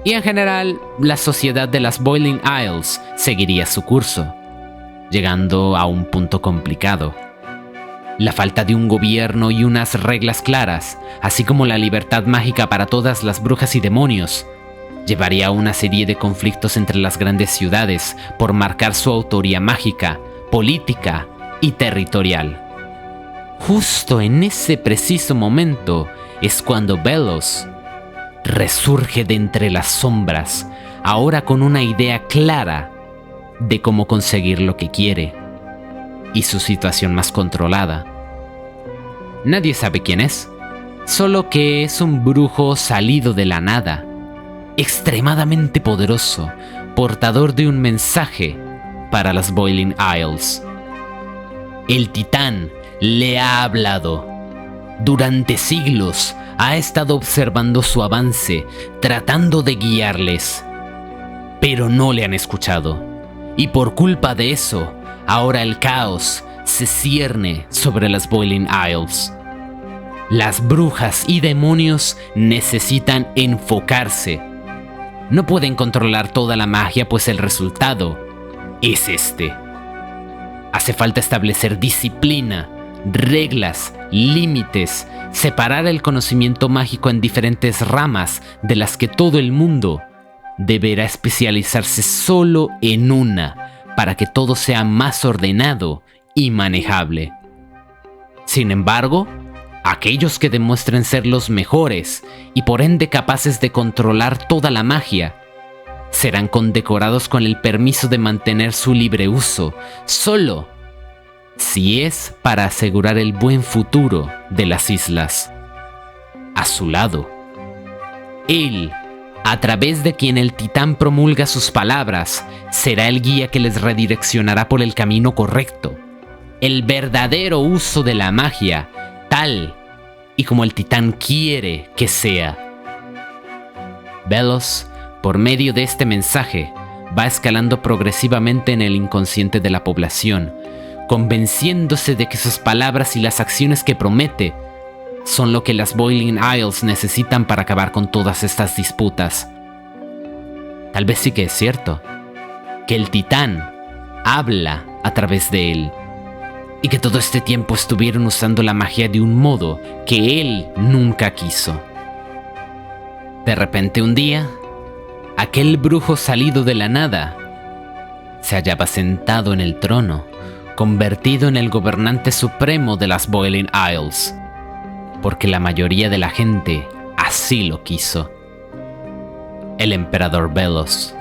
S1: Y en general, la sociedad de las Boiling Isles seguiría su curso, llegando a un punto complicado. La falta de un gobierno y unas reglas claras, así como la libertad mágica para todas las brujas y demonios, llevaría a una serie de conflictos entre las grandes ciudades por marcar su autoría mágica, política y territorial. Justo en ese preciso momento es cuando Belos resurge de entre las sombras, ahora con una idea clara de cómo conseguir lo que quiere y su situación más controlada. Nadie sabe quién es, solo que es un brujo salido de la nada, extremadamente poderoso, portador de un mensaje para las Boiling Isles. El titán le ha hablado. Durante siglos ha estado observando su avance, tratando de guiarles. Pero no le han escuchado. Y por culpa de eso, ahora el caos se cierne sobre las Boiling Isles. Las brujas y demonios necesitan enfocarse. No pueden controlar toda la magia, pues el resultado es este. Hace falta establecer disciplina, reglas, límites, separar el conocimiento mágico en diferentes ramas de las que todo el mundo deberá especializarse solo en una para que todo sea más ordenado y manejable. Sin embargo, aquellos que demuestren ser los mejores y por ende capaces de controlar toda la magia serán condecorados con el permiso de mantener su libre uso, solo si es para asegurar el buen futuro de las islas. A su lado, él, a través de quien el titán promulga sus palabras, será el guía que les redireccionará por el camino correcto, el verdadero uso de la magia, tal y como el titán quiere que sea. Belos, por medio de este mensaje, va escalando progresivamente en el inconsciente de la población, convenciéndose de que sus palabras y las acciones que promete son lo que las Boiling Isles necesitan para acabar con todas estas disputas. Tal vez sí que es cierto, que el titán habla a través de él, y que todo este tiempo estuvieron usando la magia de un modo que él nunca quiso. De repente un día, aquel brujo salido de la nada se hallaba sentado en el trono, convertido en el gobernante supremo de las Boiling Isles, porque la mayoría de la gente así lo quiso. El emperador Belos.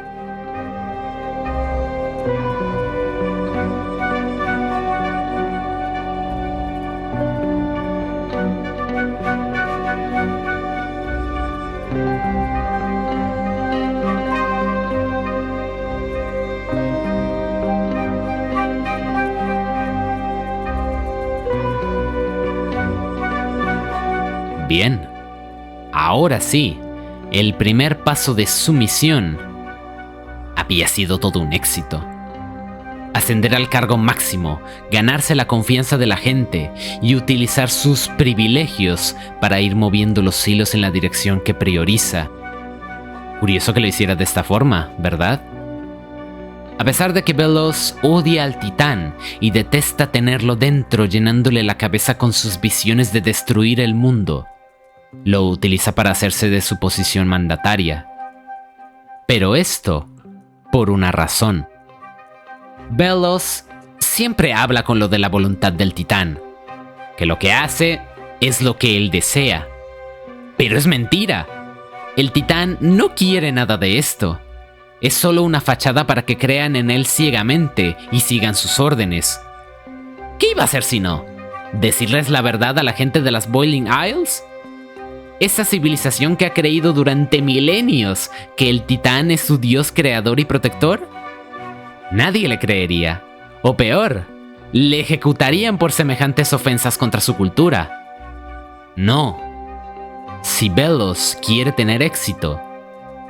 S1: Bien, ahora sí, el primer paso de su misión había sido todo un éxito. Ascender al cargo máximo, ganarse la confianza de la gente y utilizar sus privilegios para ir moviendo los hilos en la dirección que prioriza. Curioso que lo hiciera de esta forma, ¿verdad? A pesar de que Belos odia al titán y detesta tenerlo dentro llenándole la cabeza con sus visiones de destruir el mundo, lo utiliza para hacerse de su posición mandataria. Pero esto por una razón. Belos siempre habla con lo de la voluntad del titán, que lo que hace es lo que él desea. Pero es mentira. El titán no quiere nada de esto. Es solo una fachada para que crean en él ciegamente y sigan sus órdenes. ¿Qué iba a hacer si no? ¿Decirles la verdad a la gente de las Boiling Isles? Esa civilización que ha creído durante milenios que el titán es su dios creador y protector. Nadie le creería. O peor, le ejecutarían por semejantes ofensas contra su cultura. No. Si Belos quiere tener éxito,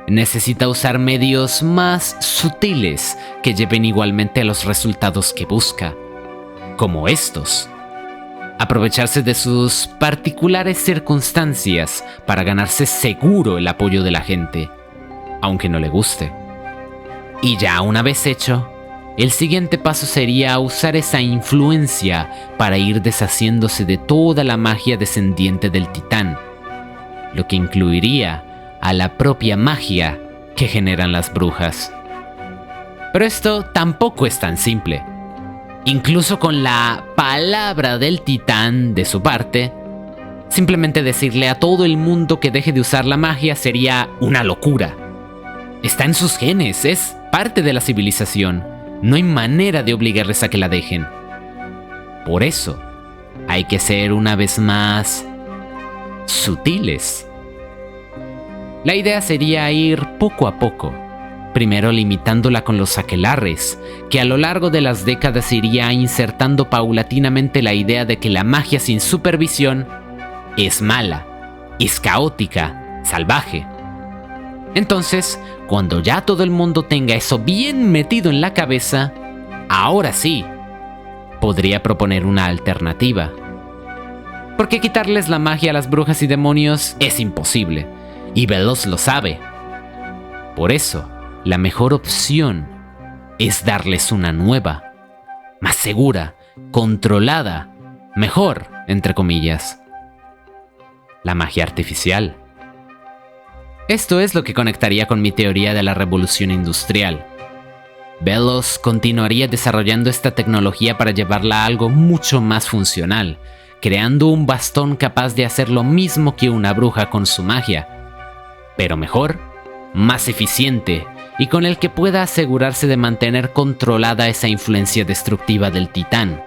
S1: necesita usar medios más sutiles que lleven igualmente a los resultados que busca, como estos. Aprovecharse de sus particulares circunstancias para ganarse seguro el apoyo de la gente, aunque no le guste. Y ya una vez hecho, el siguiente paso sería usar esa influencia para ir deshaciéndose de toda la magia descendiente del titán, lo que incluiría a la propia magia que generan las brujas. Pero esto tampoco es tan simple. Incluso con la palabra del titán de su parte, simplemente decirle a todo el mundo que deje de usar la magia sería una locura. Está en sus genes, es parte de la civilización. No hay manera de obligarles a que la dejen. Por eso, hay que ser una vez más sutiles. La idea sería ir poco a poco. primero limitándola con los aquelarres, que a lo largo de las décadas iría insertando paulatinamente la idea de que la magia sin supervisión es mala, es caótica, salvaje. Entonces, cuando ya todo el mundo tenga eso bien metido en la cabeza, ahora sí, podría proponer una alternativa. Porque quitarles la magia a las brujas y demonios es imposible, y Veloz lo sabe. Por eso, la mejor opción es darles una nueva, más segura, controlada, mejor, entre comillas. La magia artificial. Esto es lo que conectaría con mi teoría de la revolución industrial. Veloz continuaría desarrollando esta tecnología para llevarla a algo mucho más funcional, creando un bastón capaz de hacer lo mismo que una bruja con su magia, pero mejor, más eficiente y con el que pueda asegurarse de mantener controlada esa influencia destructiva del titán.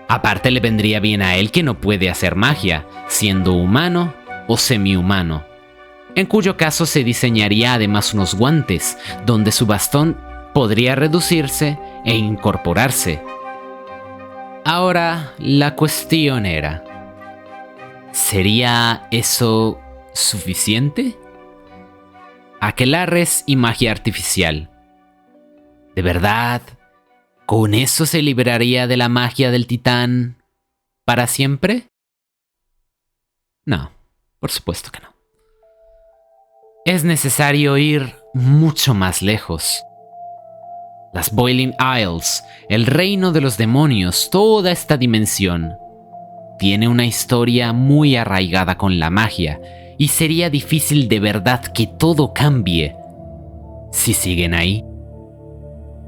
S1: Aparte le vendría bien a él que no puede hacer magia, siendo humano o semihumano, en cuyo caso se diseñaría además unos guantes, donde su bastón podría reducirse e incorporarse. Ahora, la cuestión era, ¿sería eso suficiente? Aquelarres y magia artificial. ¿De verdad? ¿Con eso se liberaría de la magia del titán para siempre? No, por supuesto que no. Es necesario ir mucho más lejos. Las Boiling Isles, el reino de los demonios, toda esta dimensión, tiene una historia muy arraigada con la magia, y sería difícil de verdad que todo cambie si siguen ahí.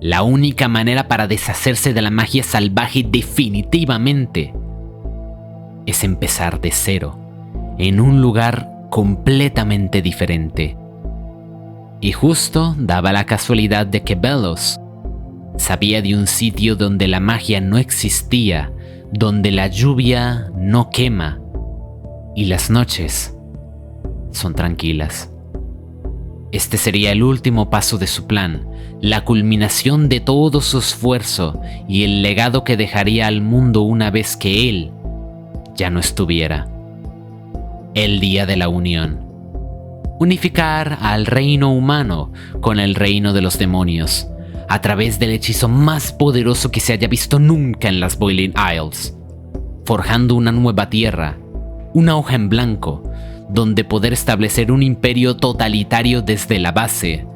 S1: La única manera para deshacerse de la magia salvaje definitivamente es empezar de cero, en un lugar completamente diferente. Y justo daba la casualidad de que Veloz sabía de un sitio donde la magia no existía, donde la lluvia no quema y las noches son tranquilas. Este sería el último paso de su plan, la culminación de todo su esfuerzo y el legado que dejaría al mundo una vez que él ya no estuviera. El día de la unión. Unificar al reino humano con el reino de los demonios, a través del hechizo más poderoso que se haya visto nunca en las Boiling Isles, forjando una nueva tierra, una hoja en blanco, donde poder establecer un imperio totalitario desde la base,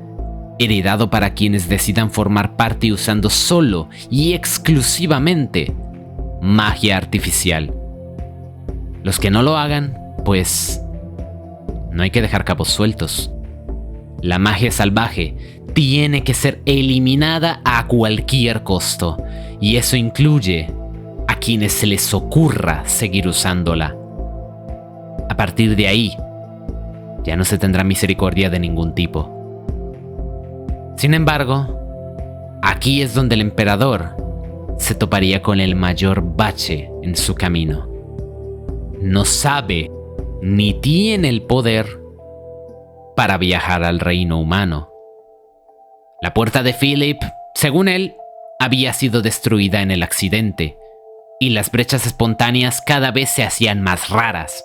S1: heredado para quienes decidan formar parte usando solo y exclusivamente magia artificial. Los que no lo hagan, pues no hay que dejar cabos sueltos. La magia salvaje tiene que ser eliminada a cualquier costo, y eso incluye a quienes se les ocurra seguir usándola. A partir de ahí, ya no se tendrá misericordia de ningún tipo. Sin embargo, aquí es donde el emperador se toparía con el mayor bache en su camino. No sabe ni tiene el poder para viajar al reino humano. La puerta de Philip, según él, había sido destruida en el accidente, y las brechas espontáneas cada vez se hacían más raras,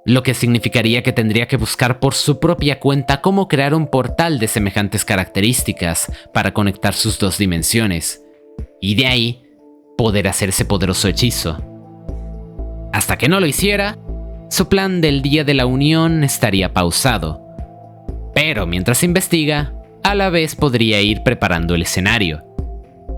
S1: lo que significaría que tendría que buscar por su propia cuenta cómo crear un portal de semejantes características para conectar sus dos dimensiones, y de ahí poder hacer ese poderoso hechizo. Hasta que no lo hiciera, su plan del día de la unión estaría pausado. Pero mientras investiga, a la vez podría ir preparando el escenario.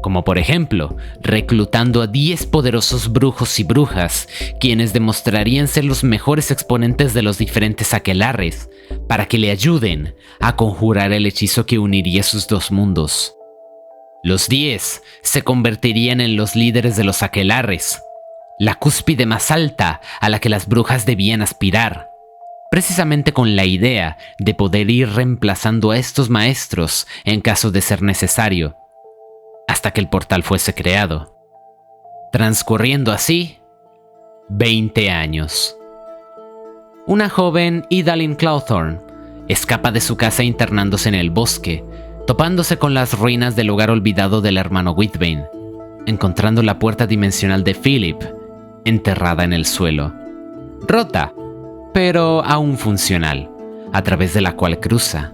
S1: Como por ejemplo, reclutando a 10 poderosos brujos y brujas, quienes demostrarían ser los mejores exponentes de los diferentes aquelarres, para que le ayuden a conjurar el hechizo que uniría sus dos mundos. Los 10 se convertirían en los líderes de los aquelarres, la cúspide más alta a la que las brujas debían aspirar, precisamente con la idea de poder ir reemplazando a estos maestros en caso de ser necesario, hasta que el portal fuese creado, transcurriendo así 20 años. Una joven, Idalyn Clawthorne, escapa de su casa internándose en el bosque, topándose con las ruinas del lugar olvidado del hermano Whitbane, encontrando la puerta dimensional de Philip enterrada en el suelo, rota, pero aún funcional, a través de la cual cruza.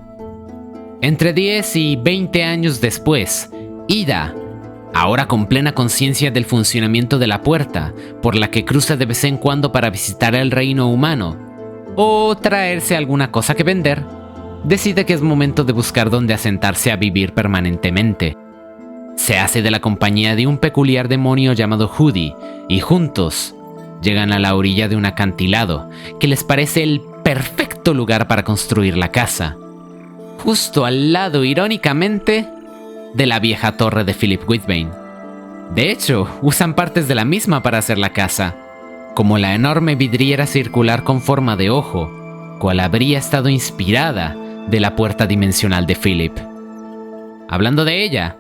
S1: Entre 10 y 20 años después, Ida, ahora con plena conciencia del funcionamiento de la puerta, por la que cruza de vez en cuando para visitar el reino humano, o traerse alguna cosa que vender, decide que es momento de buscar dónde asentarse a vivir permanentemente. Se hace de la compañía de un peculiar demonio llamado Hoodie, y juntos llegan a la orilla de un acantilado que les parece el perfecto lugar para construir la casa, justo al lado, irónicamente, de la vieja torre de Philip Whitbane. De hecho, usan partes de la misma para hacer la casa, como la enorme vidriera circular con forma de ojo, cual habría estado inspirada de la puerta dimensional de Philip. Hablando de ella,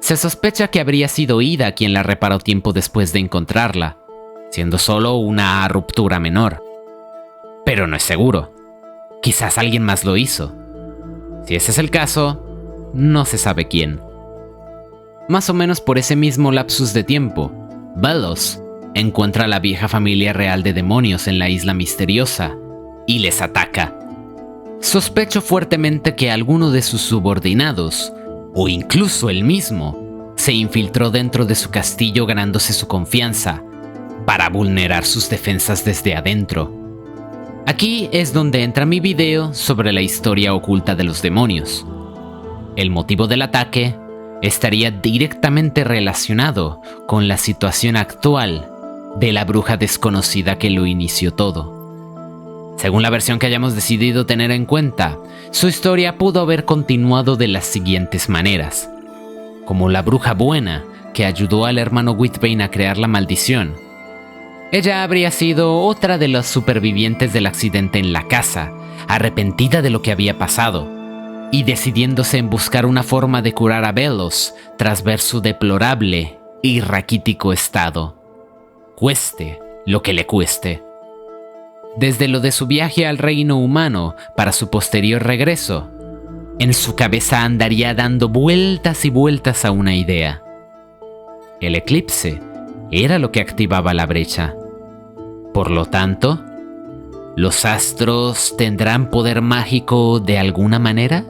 S1: se sospecha que habría sido Ida quien la reparó tiempo después de encontrarla, siendo solo una ruptura menor. Pero no es seguro. Quizás alguien más lo hizo. Si ese es el caso, no se sabe quién. Más o menos por ese mismo lapsus de tiempo, Bellows encuentra a la vieja familia real de demonios en la isla misteriosa y les ataca. Sospecho fuertemente que alguno de sus subordinados, o incluso él mismo, se infiltró dentro de su castillo ganándose su confianza para vulnerar sus defensas desde adentro. Aquí es donde entra mi video sobre la historia oculta de los demonios. El motivo del ataque estaría directamente relacionado con la situación actual de la bruja desconocida que lo inició todo. Según la versión que hayamos decidido tener en cuenta, su historia pudo haber continuado de las siguientes maneras. Como la bruja buena que ayudó al hermano Whitbane a crear la maldición, ella habría sido otra de los supervivientes del accidente en la casa, arrepentida de lo que había pasado, y decidiéndose en buscar una forma de curar a Bellows tras ver su deplorable y raquítico estado. Cueste lo que le cueste. Desde lo de su viaje al reino humano para su posterior regreso, en su cabeza andaría dando vueltas y vueltas a una idea. El eclipse era lo que activaba la brecha. Por lo tanto, ¿los astros tendrán poder mágico de alguna manera?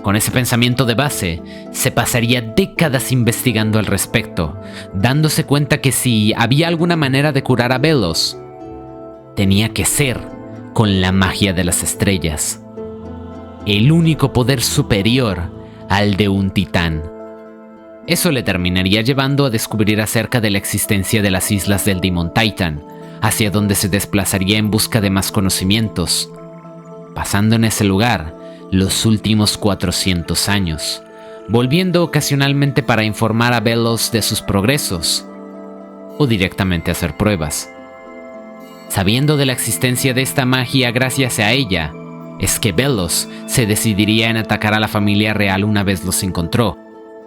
S1: Con ese pensamiento de base, se pasaría décadas investigando al respecto, dándose cuenta que si había alguna manera de curar a Bellows, tenía que ser con la magia de las estrellas, el único poder superior al de un titán. Eso le terminaría llevando a descubrir acerca de la existencia de las islas del Demon Titan, hacia donde se desplazaría en busca de más conocimientos, pasando en ese lugar los últimos 400 años, volviendo ocasionalmente para informar a Bellows de sus progresos, o directamente hacer pruebas. Sabiendo de la existencia de esta magia gracias a ella, es que Bellows se decidiría en atacar a la familia real una vez los encontró,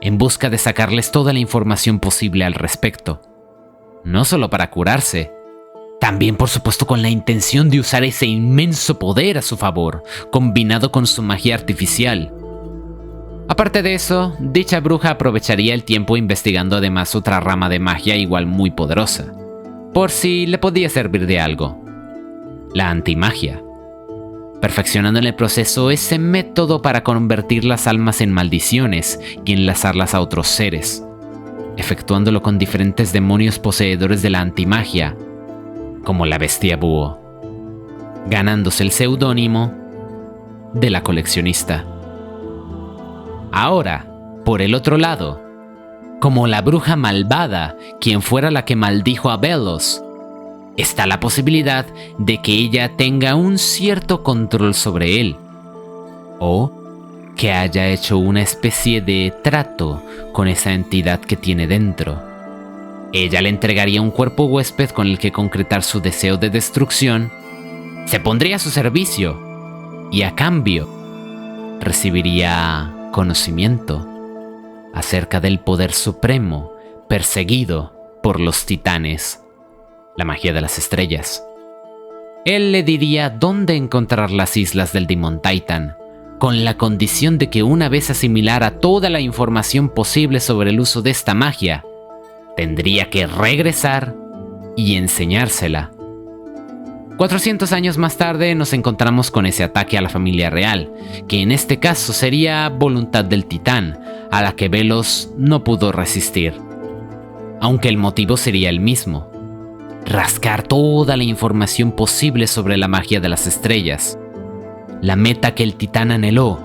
S1: en busca de sacarles toda la información posible al respecto. No solo para curarse, también por supuesto con la intención de usar ese inmenso poder a su favor, combinado con su magia artificial. Aparte de eso, dicha bruja aprovecharía el tiempo investigando además otra rama de magia igual muy poderosa, por si le podía servir de algo: la antimagia, perfeccionando en el proceso ese método para convertir las almas en maldiciones y enlazarlas a otros seres, efectuándolo con diferentes demonios poseedores de la antimagia, como la bestia búho, ganándose el seudónimo de la coleccionista. Ahora, por el otro lado, como la bruja malvada, quien fuera la que maldijo a Bellows, está la posibilidad de que ella tenga un cierto control sobre él, o que haya hecho una especie de trato con esa entidad que tiene dentro. Ella le entregaría un cuerpo huésped con el que concretar su deseo de destrucción, se pondría a su servicio y a cambio recibiría conocimiento acerca del poder supremo perseguido por los titanes, la magia de las estrellas. Él le diría dónde encontrar las islas del Demon Titan, con la condición de que una vez asimilara toda la información posible sobre el uso de esta magia, tendría que regresar y enseñársela. 400 años más tarde nos encontramos con ese ataque a la familia real, que en este caso sería voluntad del titán, a la que Velos no pudo resistir. Aunque el motivo sería el mismo: rascar toda la información posible sobre la magia de las estrellas, la meta que el titán anheló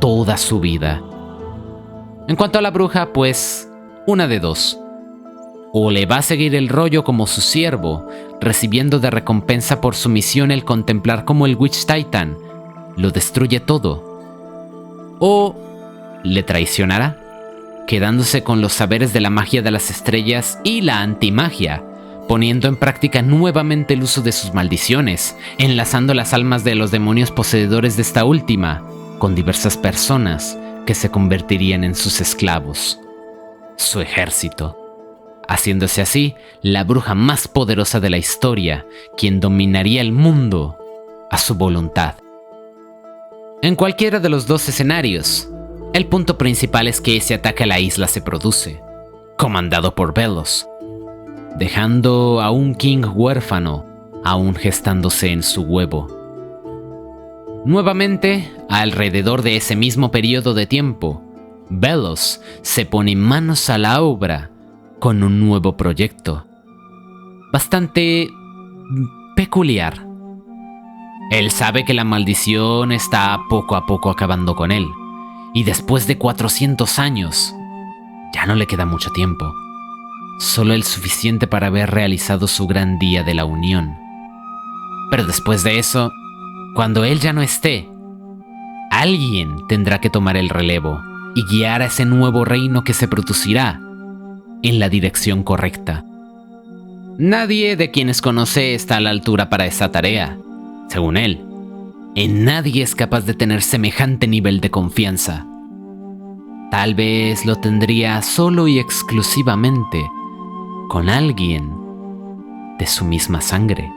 S1: toda su vida. En cuanto a la bruja, pues, una de dos: o le va a seguir el rollo como su siervo, recibiendo de recompensa por su misión el contemplar cómo el Witch Titan lo destruye todo, o le traicionará, quedándose con los saberes de la magia de las estrellas y la antimagia, poniendo en práctica nuevamente el uso de sus maldiciones, enlazando las almas de los demonios poseedores de esta última con diversas personas que se convertirían en sus esclavos, su ejército, haciéndose así la bruja más poderosa de la historia, quien dominaría el mundo a su voluntad. En cualquiera de los dos escenarios, el punto principal es que ese ataque a la isla se produce, comandado por Velos, dejando a un King huérfano, aún gestándose en su huevo. Nuevamente, alrededor de ese mismo periodo de tiempo, Velos se pone manos a la obra con un nuevo proyecto, bastante peculiar. Él sabe que la maldición está poco a poco acabando con él, y después de 400 años, ya no le queda mucho tiempo, solo el suficiente para haber realizado su gran día de la unión. Pero después de eso, cuando él ya no esté, alguien tendrá que tomar el relevo y guiar a ese nuevo reino que se producirá en la dirección correcta. Nadie de quienes conoce está a la altura para esa tarea, según él. En nadie es capaz de tener semejante nivel de confianza. Tal vez lo tendría solo y exclusivamente con alguien de su misma sangre.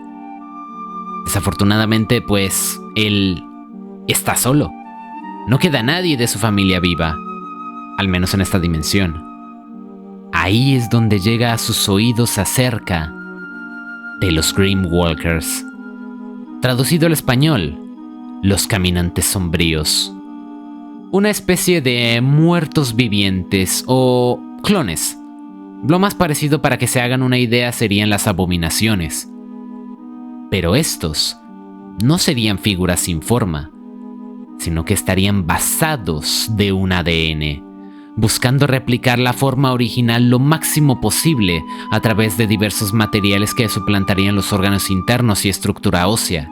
S1: Desafortunadamente, pues, él está solo. No queda nadie de su familia viva, al menos en esta dimensión. Ahí es donde llega a sus oídos acerca de los Grimwalkers. Traducido al español, los caminantes sombríos. Una especie de muertos vivientes o clones. Lo más parecido, para que se hagan una idea, serían las abominaciones. Pero estos no serían figuras sin forma, sino que estarían basados de un ADN, buscando replicar la forma original lo máximo posible a través de diversos materiales que suplantarían los órganos internos y estructura ósea,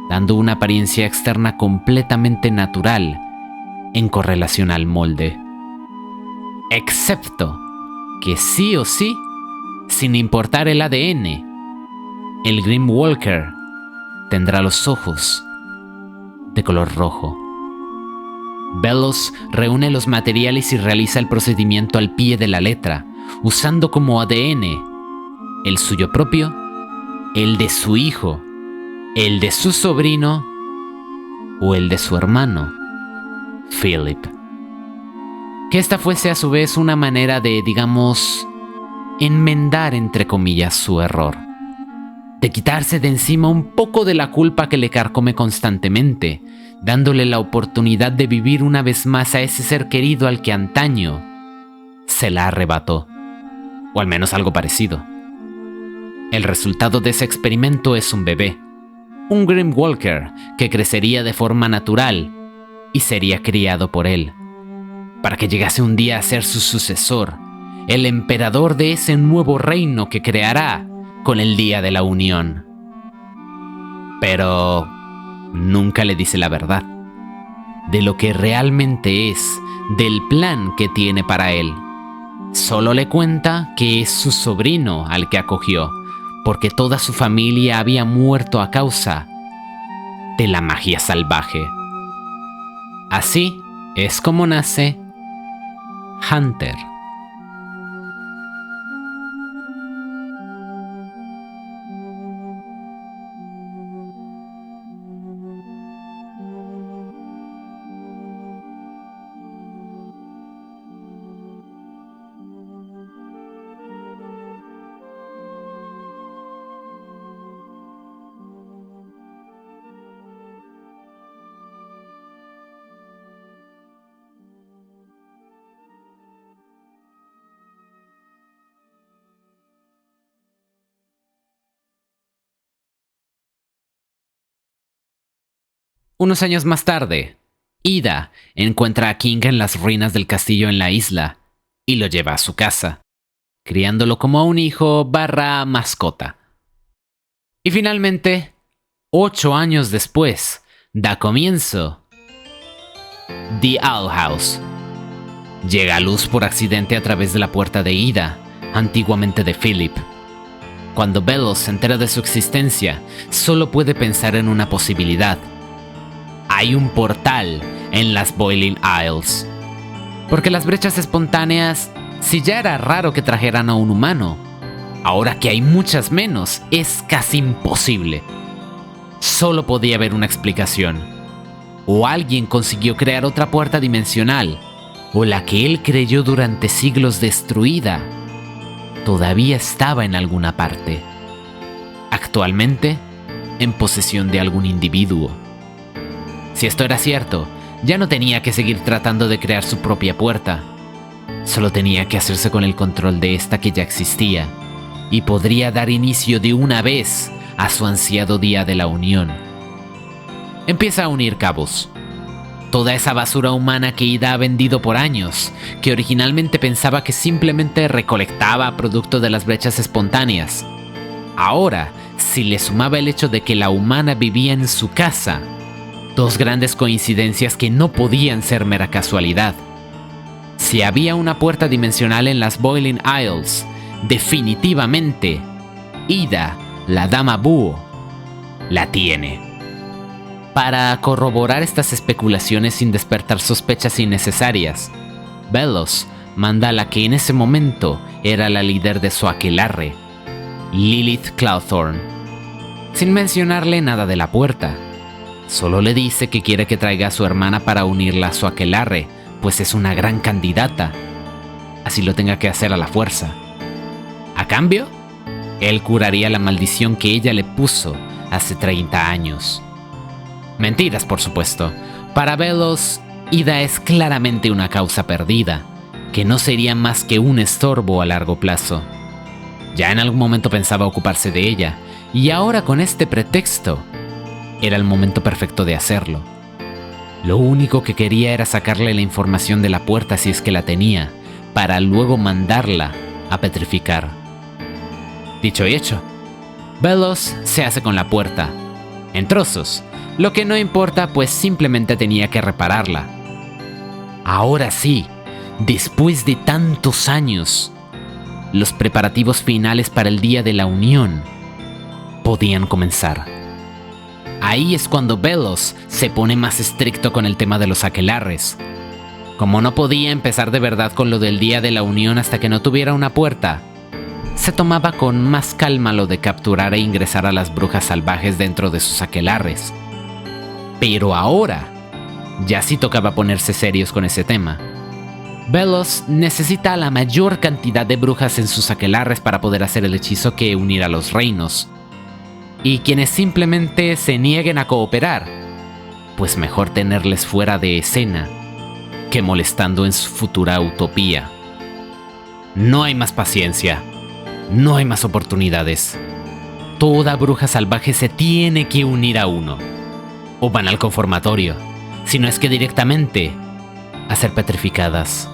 S1: dando una apariencia externa completamente natural en correlación al molde. Excepto que sí o sí, sin importar el ADN, el Grimwalker tendrá los ojos de color rojo. Velos reúne los materiales y realiza el procedimiento al pie de la letra, usando como ADN el suyo propio, el de su hijo, el de su sobrino o el de su hermano, Philip. Que esta fuese a su vez una manera de, digamos, enmendar entre comillas su error, de quitarse de encima un poco de la culpa que le carcome constantemente, dándole la oportunidad de vivir una vez más a ese ser querido al que antaño se la arrebató, o al menos algo parecido. El resultado de ese experimento es un bebé, un Grimwalker que crecería de forma natural y sería criado por él, para que llegase un día a ser su sucesor, el emperador de ese nuevo reino que creará con el día de la unión. Pero nunca le dice la verdad de lo que realmente es, del plan que tiene para él. Solo le cuenta que es su sobrino al que acogió, porque toda su familia había muerto a causa de la magia salvaje. Así es como nace Hunter. Unos años más tarde, Ida encuentra a King en las ruinas del castillo en la isla y lo lleva a su casa, criándolo como un hijo / mascota. Y finalmente, 8 años después, da comienzo The Owl House. Llega a luz por accidente a través de la puerta de Ida, antiguamente de Philip. Cuando Bellows se entera de su existencia, solo puede pensar en una posibilidad. Hay un portal en las Boiling Isles. Porque las brechas espontáneas, si ya era raro que trajeran a un humano, ahora que hay muchas menos, es casi imposible. Solo podía haber una explicación. O alguien consiguió crear otra puerta dimensional, o la que él creyó durante siglos destruida, todavía estaba en alguna parte. Actualmente, en posesión de algún individuo. Si esto era cierto, ya no tenía que seguir tratando de crear su propia puerta. Solo tenía que hacerse con el control de esta que ya existía, y podría dar inicio de una vez a su ansiado Día de la Unión. Empieza a unir cabos. Toda esa basura humana que Ida ha vendido por años, que originalmente pensaba que simplemente recolectaba producto de las brechas espontáneas. Ahora, si le sumaba el hecho de que la humana vivía en su casa, 2 grandes coincidencias que no podían ser mera casualidad. Si había una puerta dimensional en las Boiling Isles, definitivamente, Ida, la Dama Búho, la tiene. Para corroborar estas especulaciones sin despertar sospechas innecesarias, Bellows manda a la que en ese momento era la líder de su aquelarre, Lilith Cloudthorn, sin mencionarle nada de la puerta. Solo le dice que quiere que traiga a su hermana para unirla a su aquelarre, pues es una gran candidata, así lo tenga que hacer a la fuerza. A cambio, él curaría la maldición que ella le puso hace 30 años. Mentiras, por supuesto. Para Bellows, Ida es claramente una causa perdida, que no sería más que un estorbo a largo plazo. Ya en algún momento pensaba ocuparse de ella, y ahora con este pretexto, era el momento perfecto de hacerlo. Lo único que quería era sacarle la información de la puerta si es que la tenía, para luego mandarla a petrificar. Dicho y hecho, Bellows se hace con la puerta, en trozos, lo que no importa pues simplemente tenía que repararla. Ahora sí, después de tantos años, los preparativos finales para el Día de la Unión podían comenzar. Ahí es cuando Bellows se pone más estricto con el tema de los aquelarres. Como no podía empezar de verdad con lo del Día de la Unión hasta que no tuviera una puerta, se tomaba con más calma lo de capturar e ingresar a las brujas salvajes dentro de sus aquelarres. Pero ahora, ya sí tocaba ponerse serios con ese tema. Bellows necesita la mayor cantidad de brujas en sus aquelarres para poder hacer el hechizo que unirá los reinos. Y quienes simplemente se nieguen a cooperar, pues mejor tenerles fuera de escena que molestando en su futura utopía. No hay más paciencia, no hay más oportunidades. Toda bruja salvaje se tiene que unir a uno. O van al conformatorio, si no es que directamente a ser petrificadas.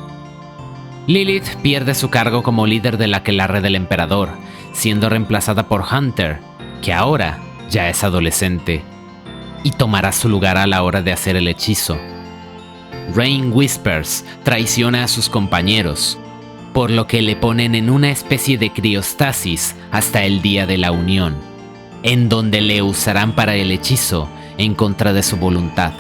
S1: Lilith pierde su cargo como líder del aquelarre del emperador, siendo reemplazada por Hunter, que ahora ya es adolescente, y tomará su lugar a la hora de hacer el hechizo. Rain Whispers traiciona a sus compañeros, por lo que le ponen en una especie de criostasis hasta el Día de la Unión, en donde le usarán para el hechizo en contra de su voluntad.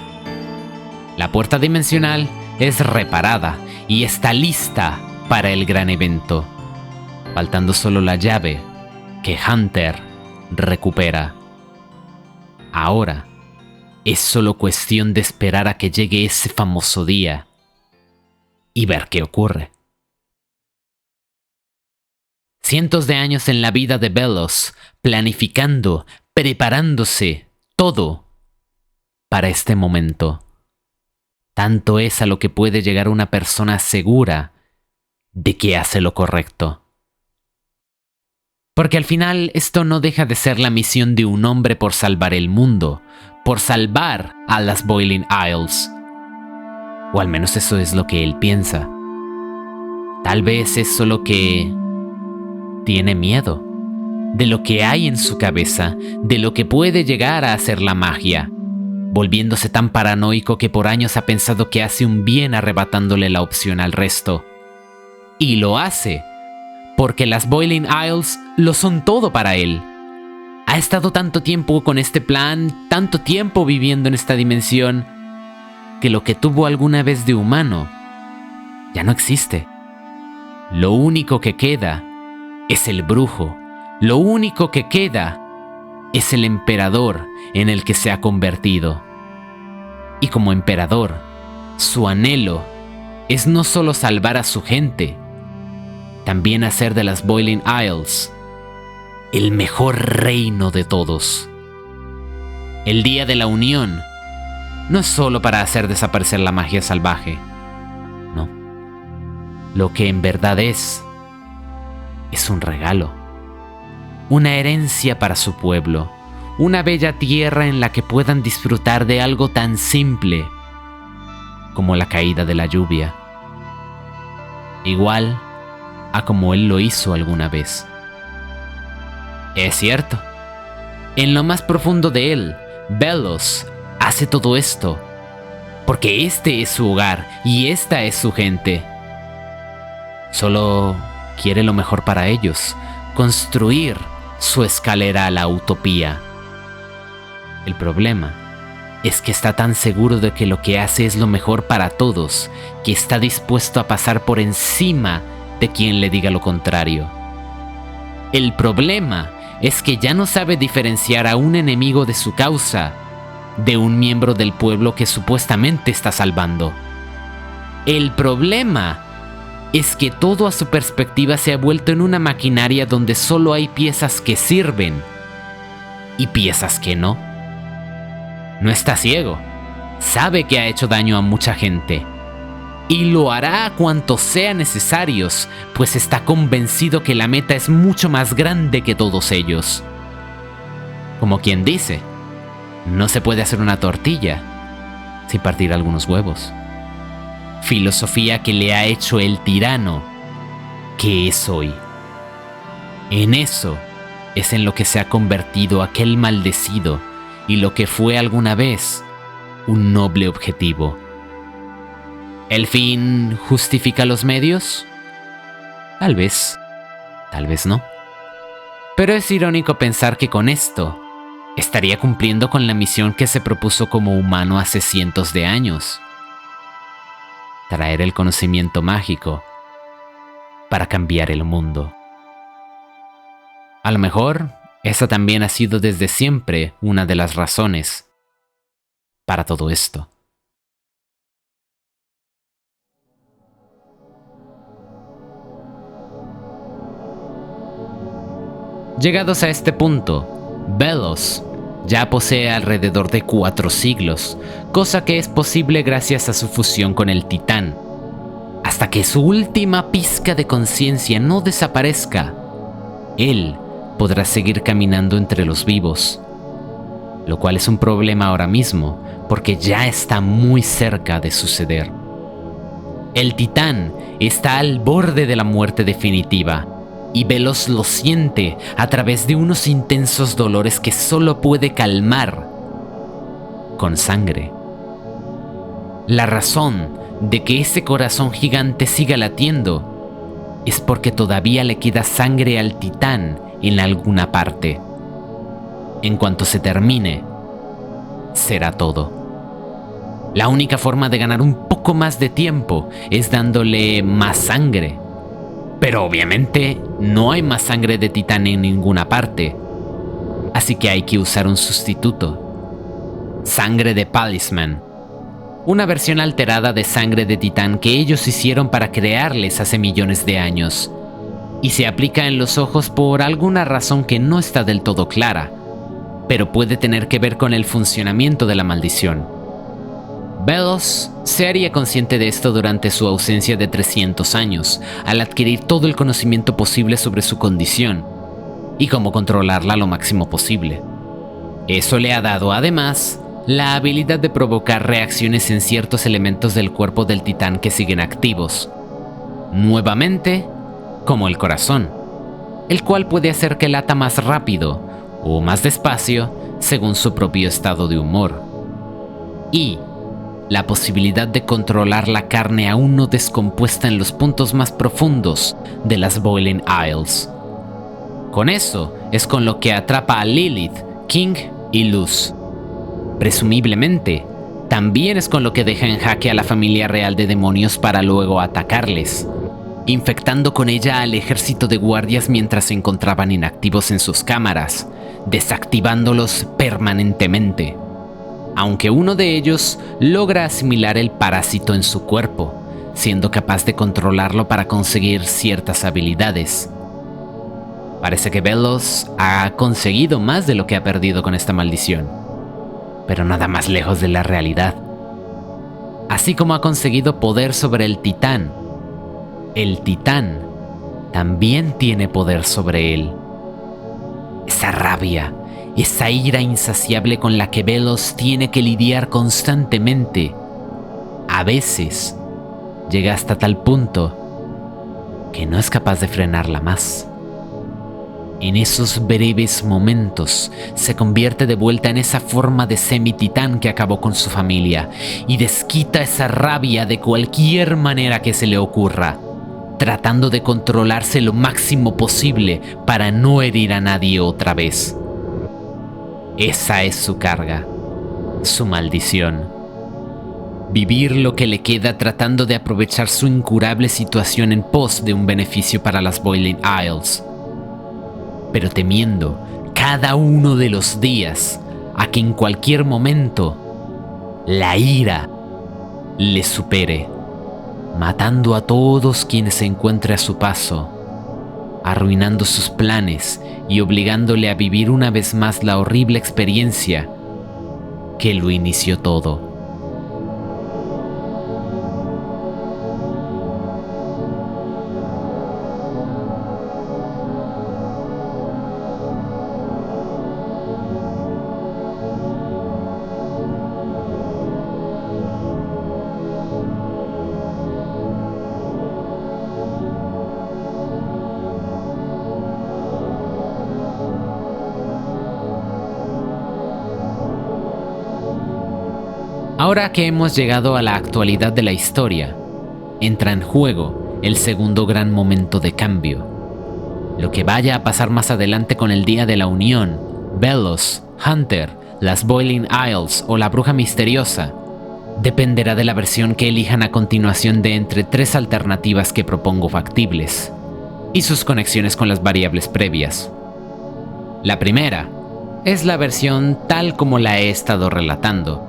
S1: La puerta dimensional es reparada y está lista para el gran evento, faltando solo la llave que Hunter recupera. Ahora es solo cuestión de esperar a que llegue ese famoso día y ver qué ocurre. Cientos de años en la vida de Bellows, planificando, preparándose, todo para este momento. Tanto es a lo que puede llegar una persona segura de que hace lo correcto. Porque al final esto no deja de ser la misión de un hombre por salvar el mundo, por salvar a las Boiling Isles. O al menos eso es lo que él piensa. Tal vez es solo que tiene miedo de lo que hay en su cabeza, de lo que puede llegar a hacer la magia, volviéndose tan paranoico que por años ha pensado que hace un bien arrebatándole la opción al resto. Y lo hace, porque las Boiling Isles lo son todo para él. Ha estado tanto tiempo con este plan, tanto tiempo viviendo en esta dimensión, que lo que tuvo alguna vez de humano ya no existe. Lo único que queda es el brujo. Lo único que queda es el emperador en el que se ha convertido. Y como emperador, su anhelo es no solo salvar a su gente, también hacer de las Boiling Isles el mejor reino de todos. El Día de la Unión no es solo para hacer desaparecer la magia salvaje. No. Lo que en verdad es un regalo. Una herencia para su pueblo. Una bella tierra en la que puedan disfrutar de algo tan simple como la caída de la lluvia. Igual a como él lo hizo alguna vez. Es cierto. En lo más profundo de él, Belos hace todo esto porque este es su hogar y esta es su gente. Solo quiere lo mejor para ellos, construir su escalera a la utopía. El problema es que está tan seguro de que lo que hace es lo mejor para todos, que está dispuesto a pasar por encima de quien le diga lo contrario. El problema es que ya no sabe diferenciar a un enemigo de su causa de un miembro del pueblo que supuestamente está salvando. El problema es que todo a su perspectiva se ha vuelto en una maquinaria donde solo hay piezas que sirven y piezas que no. No está ciego, sabe que ha hecho daño a mucha gente y lo hará a cuantos sean necesarios, pues está convencido que la meta es mucho más grande que todos ellos. Como quien dice, no se puede hacer una tortilla sin partir algunos huevos. Filosofía que le ha hecho el tirano que es hoy. En eso es en lo que se ha convertido aquel maldecido y lo que fue alguna vez un noble objetivo. ¿El fin justifica los medios? Tal vez no. Pero es irónico pensar que con esto estaría cumpliendo con la misión que se propuso como humano hace cientos de años: traer el conocimiento mágico para cambiar el mundo. A lo mejor, esa también ha sido desde siempre una de las razones para todo esto. Llegados a este punto, Belos ya posee alrededor de 4 siglos, cosa que es posible gracias a su fusión con el Titán. Hasta que su última pizca de conciencia no desaparezca, él podrá seguir caminando entre los vivos, lo cual es un problema ahora mismo, porque ya está muy cerca de suceder. El Titán está al borde de la muerte definitiva, y Belos lo siente a través de unos intensos dolores que solo puede calmar con sangre. La razón de que ese corazón gigante siga latiendo es porque todavía le queda sangre al Titán en alguna parte. En cuanto se termine, será todo. La única forma de ganar un poco más de tiempo es dándole más sangre. Pero obviamente no hay más sangre de Titán en ninguna parte, así que hay que usar un sustituto. Sangre de Palisman, una versión alterada de sangre de Titán que ellos hicieron para crearles hace millones de años, y se aplica en los ojos por alguna razón que no está del todo clara, pero puede tener que ver con el funcionamiento de la maldición. Belos se haría consciente de esto durante su ausencia de 300 años, al adquirir todo el conocimiento posible sobre su condición y cómo controlarla lo máximo posible. Eso le ha dado, además, la habilidad de provocar reacciones en ciertos elementos del cuerpo del titán que siguen activos. Nuevamente, como el corazón, el cual puede hacer que lata más rápido o más despacio según su propio estado de humor. Y la posibilidad de controlar la carne aún no descompuesta en los puntos más profundos de las Boiling Isles. Con eso es con lo que atrapa a Lilith, King y Luz. Presumiblemente, también es con lo que deja en jaque a la familia real de demonios para luego atacarles, infectando con ella al ejército de guardias mientras se encontraban inactivos en sus cámaras, desactivándolos permanentemente. Aunque uno de ellos logra asimilar el parásito en su cuerpo, siendo capaz de controlarlo para conseguir ciertas habilidades. Parece que Velos ha conseguido más de lo que ha perdido con esta maldición, pero nada más lejos de la realidad. Así como ha conseguido poder sobre el titán también tiene poder sobre él. Esa rabia, esa ira insaciable con la que Velos tiene que lidiar constantemente, a veces llega hasta tal punto que no es capaz de frenarla más. En esos breves momentos se convierte de vuelta en esa forma de semi-titán que acabó con su familia y desquita esa rabia de cualquier manera que se le ocurra, tratando de controlarse lo máximo posible para no herir a nadie otra vez. Esa es su carga, su maldición. Vivir lo que le queda tratando de aprovechar su incurable situación en pos de un beneficio para las Boiling Isles, pero temiendo cada uno de los días a que en cualquier momento la ira le supere, matando a todos quienes se encuentre a su paso, arruinando sus planes y obligándole a vivir una vez más la horrible experiencia que lo inició todo. Ahora que hemos llegado a la actualidad de la historia, entra en juego el segundo gran momento de cambio. Lo que vaya a pasar más adelante con el Día de la Unión, Velos, Hunter, las Boiling Isles o la Bruja Misteriosa, dependerá de la versión que elijan a continuación de entre tres alternativas que propongo factibles, y sus conexiones con las variables previas. La primera es la versión tal como la he estado relatando.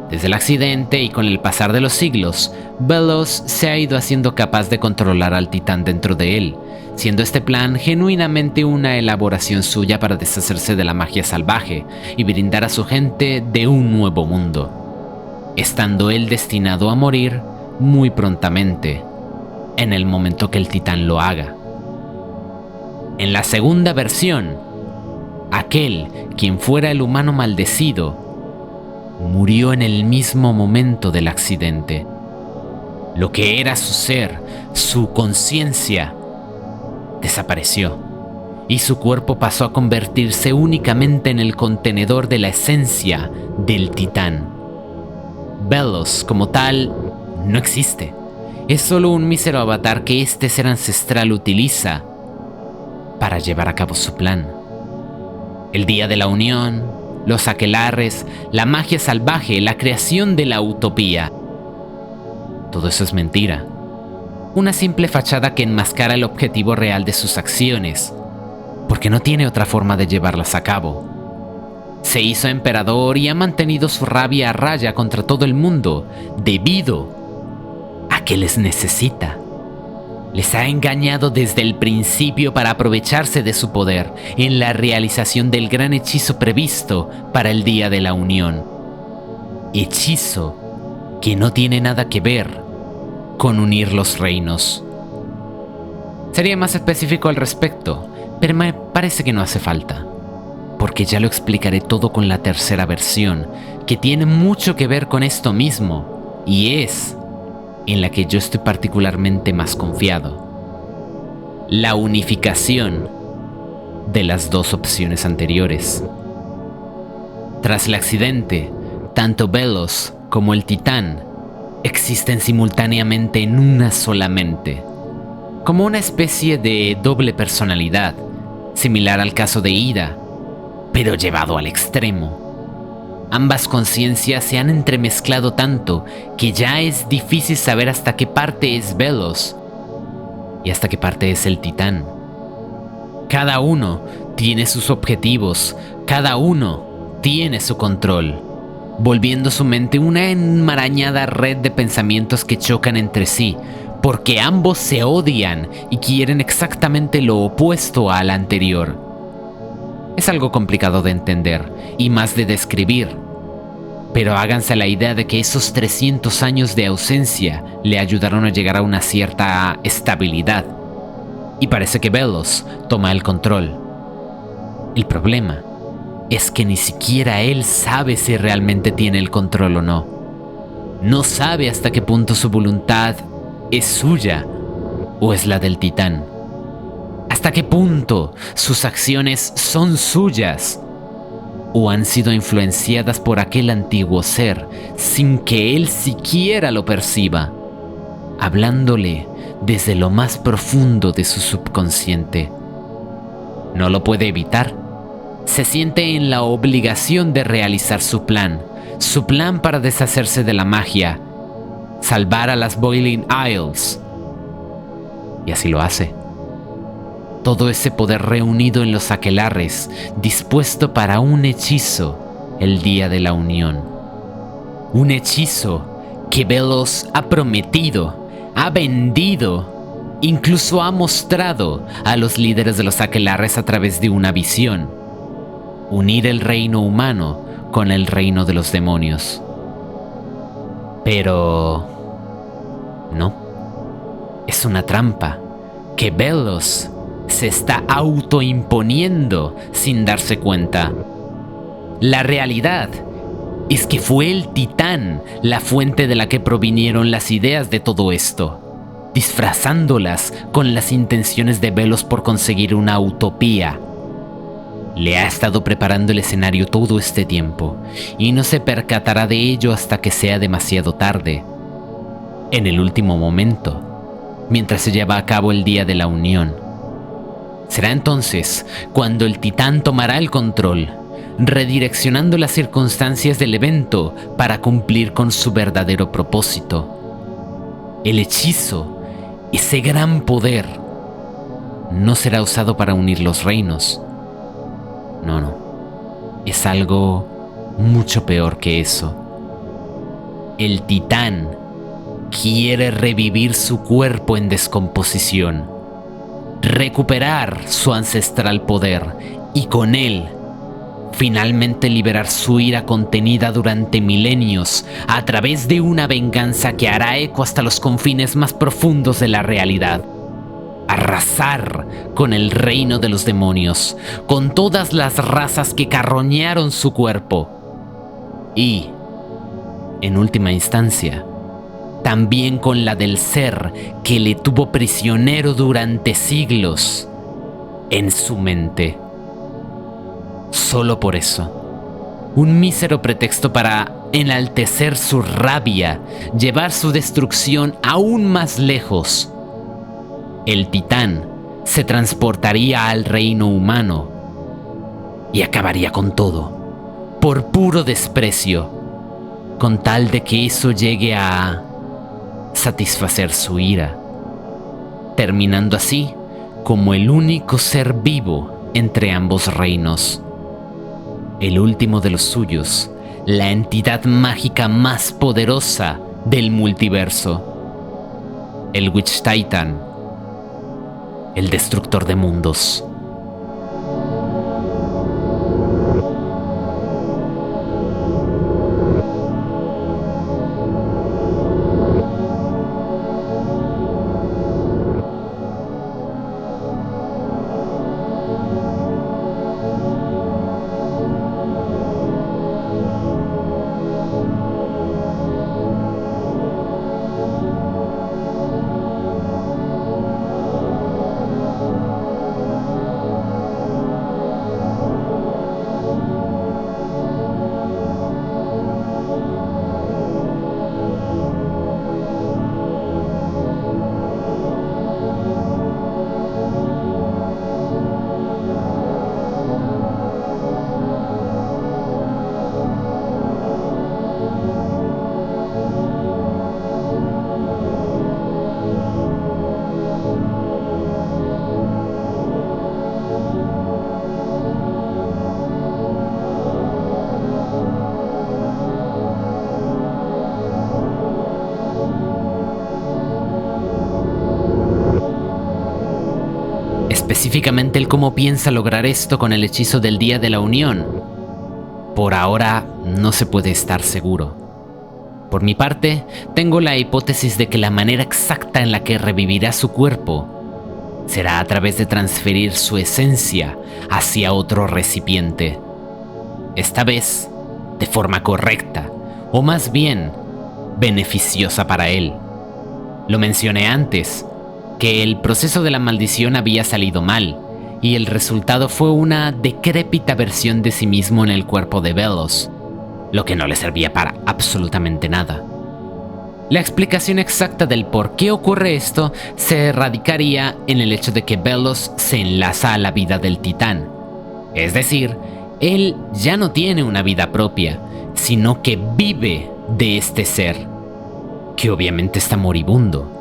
S1: Desde el accidente y con el pasar de los siglos, Velos se ha ido haciendo capaz de controlar al titán dentro de él, siendo este plan genuinamente una elaboración suya para deshacerse de la magia salvaje y brindar a su gente de un nuevo mundo, estando él destinado a morir muy prontamente, en el momento que el titán lo haga. En la segunda versión, aquel quien fuera el humano maldecido murió en el mismo momento del accidente. Lo que era su ser, su conciencia, desapareció, y su cuerpo pasó a convertirse únicamente en el contenedor de la esencia del titán. Velos, como tal, no existe. Es solo un mísero avatar que este ser ancestral utiliza para llevar a cabo su plan. El Día de la Unión, los aquelarres, la magia salvaje, la creación de la utopía. Todo eso es mentira. Una simple fachada que enmascara el objetivo real de sus acciones, porque no tiene otra forma de llevarlas a cabo. Se hizo emperador y ha mantenido su rabia a raya contra todo el mundo, debido a que les necesita. Les ha engañado desde el principio para aprovecharse de su poder en la realización del gran hechizo previsto para el Día de la Unión. Hechizo que no tiene nada que ver con unir los reinos. Sería más específico al respecto, pero me parece que no hace falta. porque ya lo explicaré todo con la tercera versión, que tiene mucho que ver con esto mismo, y es en la que yo estoy particularmente más confiado. La unificación de las dos opciones anteriores. Tras el accidente, tanto Velos como el Titán existen simultáneamente en una sola mente, como una especie de doble personalidad, similar al caso de Ida, pero llevado al extremo. Ambas conciencias se han entremezclado tanto que ya es difícil saber hasta qué parte es Velos y hasta qué parte es el Titán. Cada uno tiene sus objetivos, cada uno tiene su control, volviendo su mente una enmarañada red de pensamientos que chocan entre sí, porque ambos se odian y quieren exactamente lo opuesto al anterior. Es algo complicado de entender y más de describir, pero háganse la idea de que esos 300 años de ausencia le ayudaron a llegar a una cierta estabilidad, y parece que Velos toma el control. El problema es que ni siquiera él sabe si realmente tiene el control o no. No sabe hasta qué punto su voluntad es suya o es la del Titán. Hasta qué punto sus acciones son suyas o han sido influenciadas por aquel antiguo ser sin que él siquiera lo perciba, hablándole desde lo más profundo de su subconsciente. No lo puede evitar. Se siente en la obligación de realizar su plan para deshacerse de la magia, salvar a las Boiling Isles. Y así lo hace. Todo ese poder reunido en los aquelarres, dispuesto para un hechizo el día de la unión. Un hechizo que Velos ha prometido, ha vendido, incluso ha mostrado a los líderes de los aquelarres a través de una visión. Unir el reino humano con el reino de los demonios. Pero no. Es una trampa que Velos se está autoimponiendo sin darse cuenta. La realidad es que fue el Titán la fuente de la que provinieron las ideas de todo esto, disfrazándolas con las intenciones de Velos por conseguir una utopía. Le ha estado preparando el escenario todo este tiempo, y no se percatará de ello hasta que sea demasiado tarde. En el último momento, mientras se lleva a cabo el día de la unión. Será entonces cuando el Titán tomará el control, redireccionando las circunstancias del evento para cumplir con su verdadero propósito. El hechizo, ese gran poder, no será usado para unir los reinos. No. Es algo mucho peor que eso. El Titán quiere revivir su cuerpo en descomposición, recuperar su ancestral poder y con él finalmente liberar su ira contenida durante milenios a través de una venganza que hará eco hasta los confines más profundos de la realidad. Arrasar con el reino de los demonios, con todas las razas que carroñaron su cuerpo y, en última instancia, también con la del ser que le tuvo prisionero durante siglos en su mente. Solo por eso, un mísero pretexto para enaltecer su rabia, llevar su destrucción aún más lejos. El Titán se transportaría al reino humano y acabaría con todo, por puro desprecio, con tal de que eso llegue a satisfacer su ira, terminando así como el único ser vivo entre ambos reinos, el último de los suyos, la entidad mágica más poderosa del multiverso, el Witch Titan, el destructor de mundos. específicamente el cómo piensa lograr esto con el hechizo del Día de la Unión, por ahora no se puede estar seguro. Por mi parte, tengo la hipótesis de que la manera exacta en la que revivirá su cuerpo será a través de transferir su esencia hacia otro recipiente. Esta vez, de forma correcta, o más bien, beneficiosa para él. Lo mencioné antes, que el proceso de la maldición había salido mal, y el resultado fue una decrépita versión de sí mismo en el cuerpo de Velos, lo que no le servía para absolutamente nada. La explicación exacta del por qué ocurre esto se radicaría en el hecho de que Velos se enlaza a la vida del titán. Es decir, él ya no tiene una vida propia, sino que vive de este ser, que obviamente está moribundo,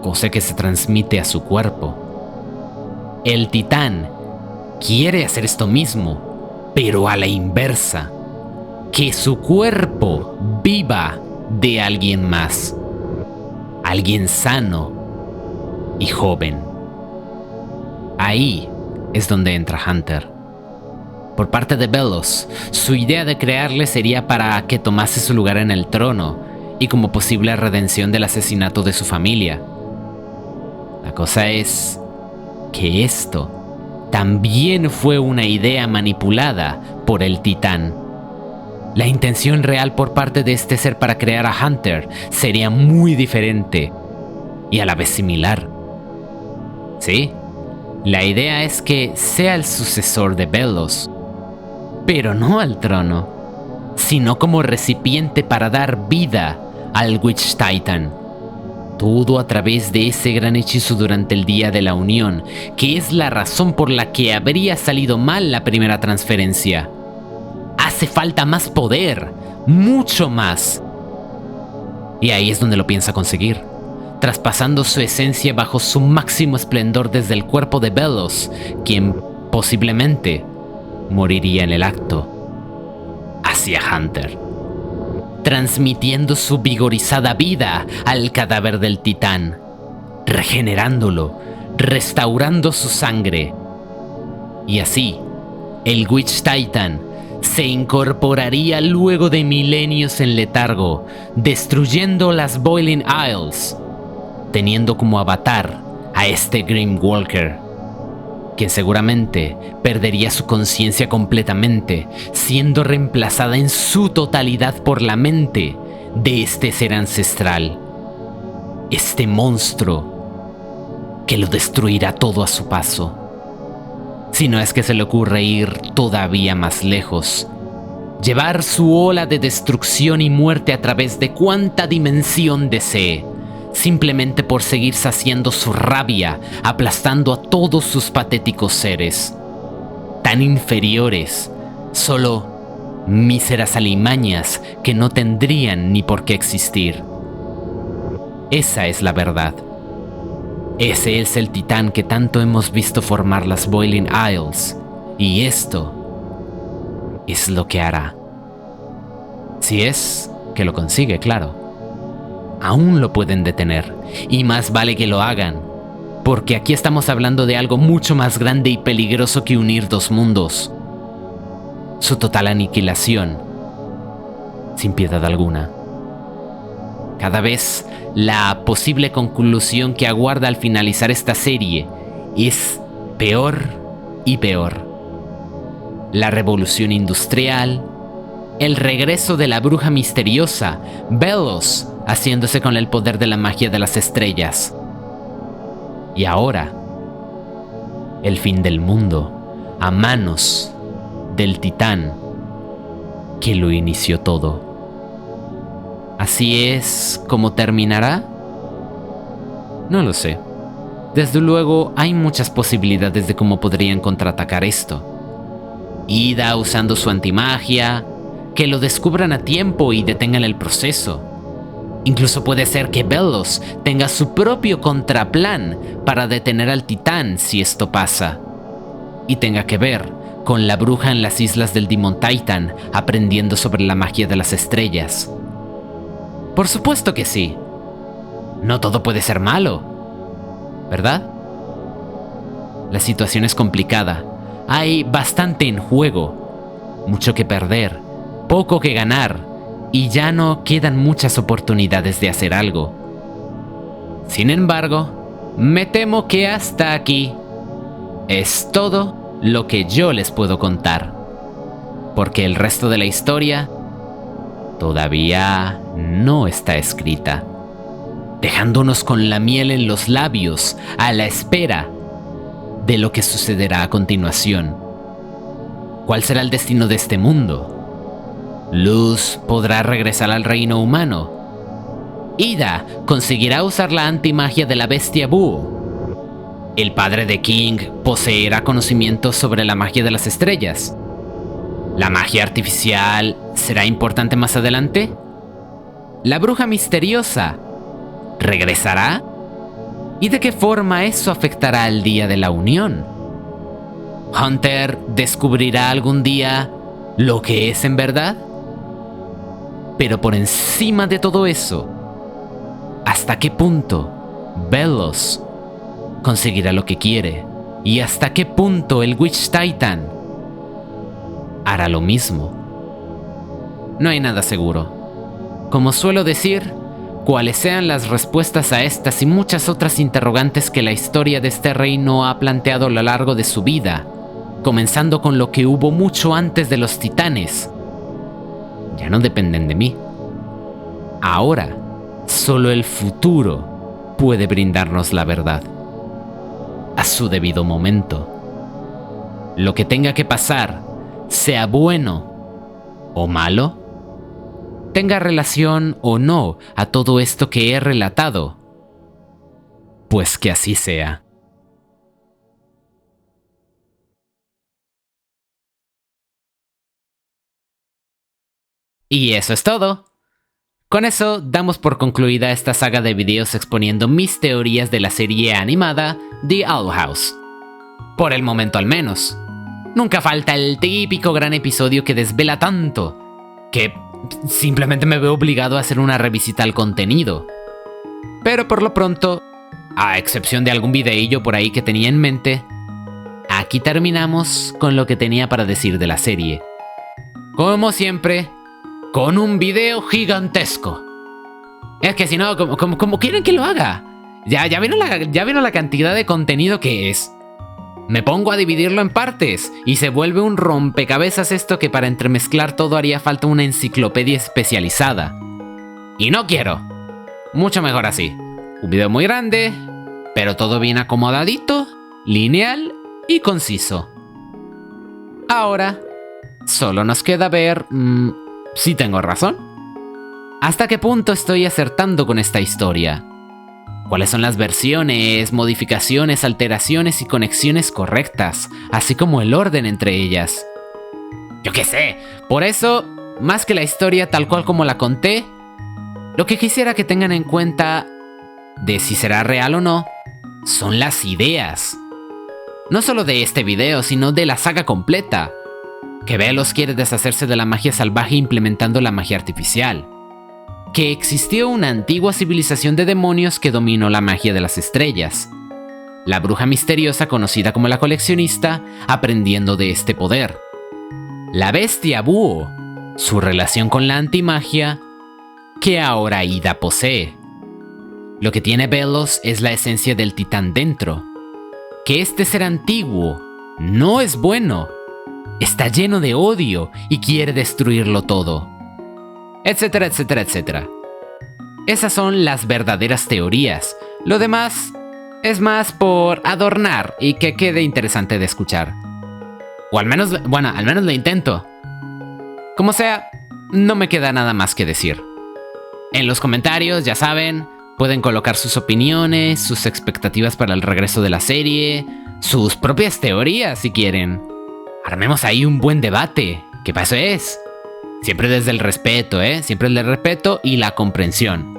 S1: cosa que se transmite a su cuerpo. El titán quiere hacer esto mismo, pero a la inversa. Que su cuerpo viva de alguien más, alguien sano y joven. Ahí es donde entra Hunter. Por parte de Velos, su idea de crearle sería para que tomase su lugar en el trono y como posible redención del asesinato de su familia. La cosa es que esto también fue una idea manipulada por el titán. La intención real por parte de este ser para crear a Hunter sería muy diferente y a la vez similar. Sí, la idea es que sea el sucesor de Velos, pero no al trono, sino como recipiente para dar vida al Witch Titan. Todo a través de ese gran hechizo durante el Día de la Unión, que es la razón por la que habría salido mal la primera transferencia. Hace falta más poder, mucho más. Y ahí es donde lo piensa conseguir, traspasando su esencia bajo su máximo esplendor desde el cuerpo de Velos, quien posiblemente moriría en el acto, hacia Hunter, transmitiendo su vigorizada vida al cadáver del titán, regenerándolo, restaurando su sangre. Y así, el Witch Titan se incorporaría luego de milenios en letargo, destruyendo las Boiling Isles, teniendo como avatar a este Grim Walker, quien seguramente perdería su conciencia completamente, siendo reemplazada en su totalidad por la mente de este ser ancestral, este monstruo que lo destruirá todo a su paso. Si no es que se le ocurre ir todavía más lejos, llevar su ola de destrucción y muerte a través de cuanta dimensión desee, simplemente por seguir saciando su rabia, aplastando a todos sus patéticos seres, tan inferiores, solo míseras alimañas que no tendrían ni por qué existir. Esa es la verdad. Ese es el titán que tanto hemos visto formar las Boiling Isles, y esto es lo que hará. Si es que lo consigue, claro. Aún lo pueden detener, y más vale que lo hagan, porque aquí estamos hablando de algo mucho más grande y peligroso que unir dos mundos. Su total aniquilación, sin piedad alguna. Cada vez, la posible conclusión que aguarda al finalizar esta serie es peor y peor. La revolución industrial, el regreso de la bruja misteriosa, Velos, haciéndose con el poder de la magia de las estrellas. Y ahora, el fin del mundo, a manos del titán que lo inició todo. ¿Así es como terminará? No lo sé. Desde luego, hay muchas posibilidades de cómo podrían contraatacar esto. Ida usando su antimagia, que lo descubran a tiempo y detengan el proceso. Incluso puede ser que Velos tenga su propio contraplan para detener al titán si esto pasa. Y tenga que ver con la bruja en las islas del Demon Titan aprendiendo sobre la magia de las estrellas. Por supuesto que sí. No todo puede ser malo, ¿verdad? La situación es complicada. Hay bastante en juego, mucho que perder, poco que ganar, y ya no quedan muchas oportunidades de hacer algo. Sin embargo, me temo que hasta aquí es todo lo que yo les puedo contar, porque el resto de la historia todavía no está escrita, dejándonos con la miel en los labios a la espera de lo que sucederá a continuación. ¿Cuál será el destino de este mundo? ¿Luz podrá regresar al reino humano? ¿Ida conseguirá usar la antimagia de la bestia búho? ¿El padre de King poseerá conocimientos sobre la magia de las estrellas? ¿La magia artificial será importante más adelante? ¿La bruja misteriosa regresará? ¿Y de qué forma eso afectará al día de la unión? ¿Hunter descubrirá algún día lo que es en verdad? Pero por encima de todo eso, ¿hasta qué punto Belos conseguirá lo que quiere? ¿Y hasta qué punto el Witch Titan hará lo mismo? No hay nada seguro. Como suelo decir, cuáles sean las respuestas a estas y muchas otras interrogantes que la historia de este reino ha planteado a lo largo de su vida, comenzando con lo que hubo mucho antes de los titanes, ya no dependen de mí. Ahora, solo el futuro puede brindarnos la verdad, a su debido momento. Lo que tenga que pasar, sea bueno o malo, tenga relación o no a todo esto que he relatado, pues que así sea. Y eso es todo. Con eso damos por concluida esta saga de videos exponiendo mis teorías de la serie animada The Owl House. Por el momento al menos. Nunca falta el típico gran episodio que desvela tanto, que simplemente me veo obligado a hacer una revisita al contenido. Pero por lo pronto, a excepción de algún videillo por ahí que tenía en mente, aquí terminamos con lo que tenía para decir de la serie. Como siempre, con un video gigantesco. Es que si no, ¿cómo quieren que lo haga? Ya vieron la cantidad de contenido que es. Me pongo a dividirlo en partes y se vuelve un rompecabezas esto que para entremezclar todo haría falta una enciclopedia especializada. Y no quiero. Mucho mejor así. Un video muy grande, pero todo bien acomodadito, lineal y conciso. Ahora, solo nos queda ver si tengo razón. ¿Hasta qué punto estoy acertando con esta historia? ¿Cuáles son las versiones, modificaciones, alteraciones y conexiones correctas, así como el orden entre ellas? Yo qué sé, por eso, más que la historia tal cual como la conté, lo que quisiera que tengan en cuenta de si será real o no, son las ideas. No solo de este video, sino de la saga completa. Que Belos quiere deshacerse de la magia salvaje implementando la magia artificial. Que existió una antigua civilización de demonios que dominó la magia de las estrellas. La bruja misteriosa conocida como la coleccionista, aprendiendo de este poder. La bestia búho, su relación con la antimagia, que ahora Ida posee. Lo que tiene Belos es la esencia del titán dentro. Que este ser antiguo no es bueno. Está lleno de odio y quiere destruirlo todo. Etcétera, etcétera, etcétera. Esas son las verdaderas teorías. Lo demás es más por adornar y que quede interesante de escuchar. O al menos lo intento. Como sea, no me queda nada más que decir. En los comentarios, ya saben, pueden colocar sus opiniones, sus expectativas para el regreso de la serie, sus propias teorías si quieren. Armemos ahí un buen debate, que para eso es. Siempre desde el respeto, Siempre desde el respeto y la comprensión.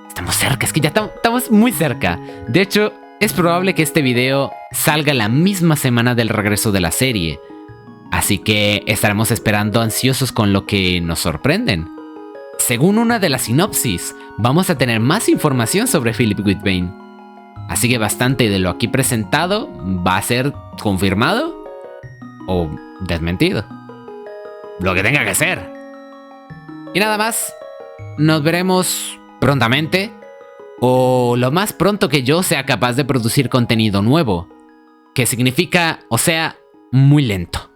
S1: Estamos cerca, es que ya estamos muy cerca. De hecho, es probable que este video salga la misma semana del regreso de la serie. Así que estaremos esperando ansiosos con lo que nos sorprenden. Según una de las sinopsis, vamos a tener más información sobre Philip Whitbane. Así que bastante de lo aquí presentado va a ser confirmado o desmentido. Lo que tenga que ser. Y nada más. Nos veremos prontamente. O lo más pronto que yo sea capaz de producir contenido nuevo. Que significa, o sea, muy lento.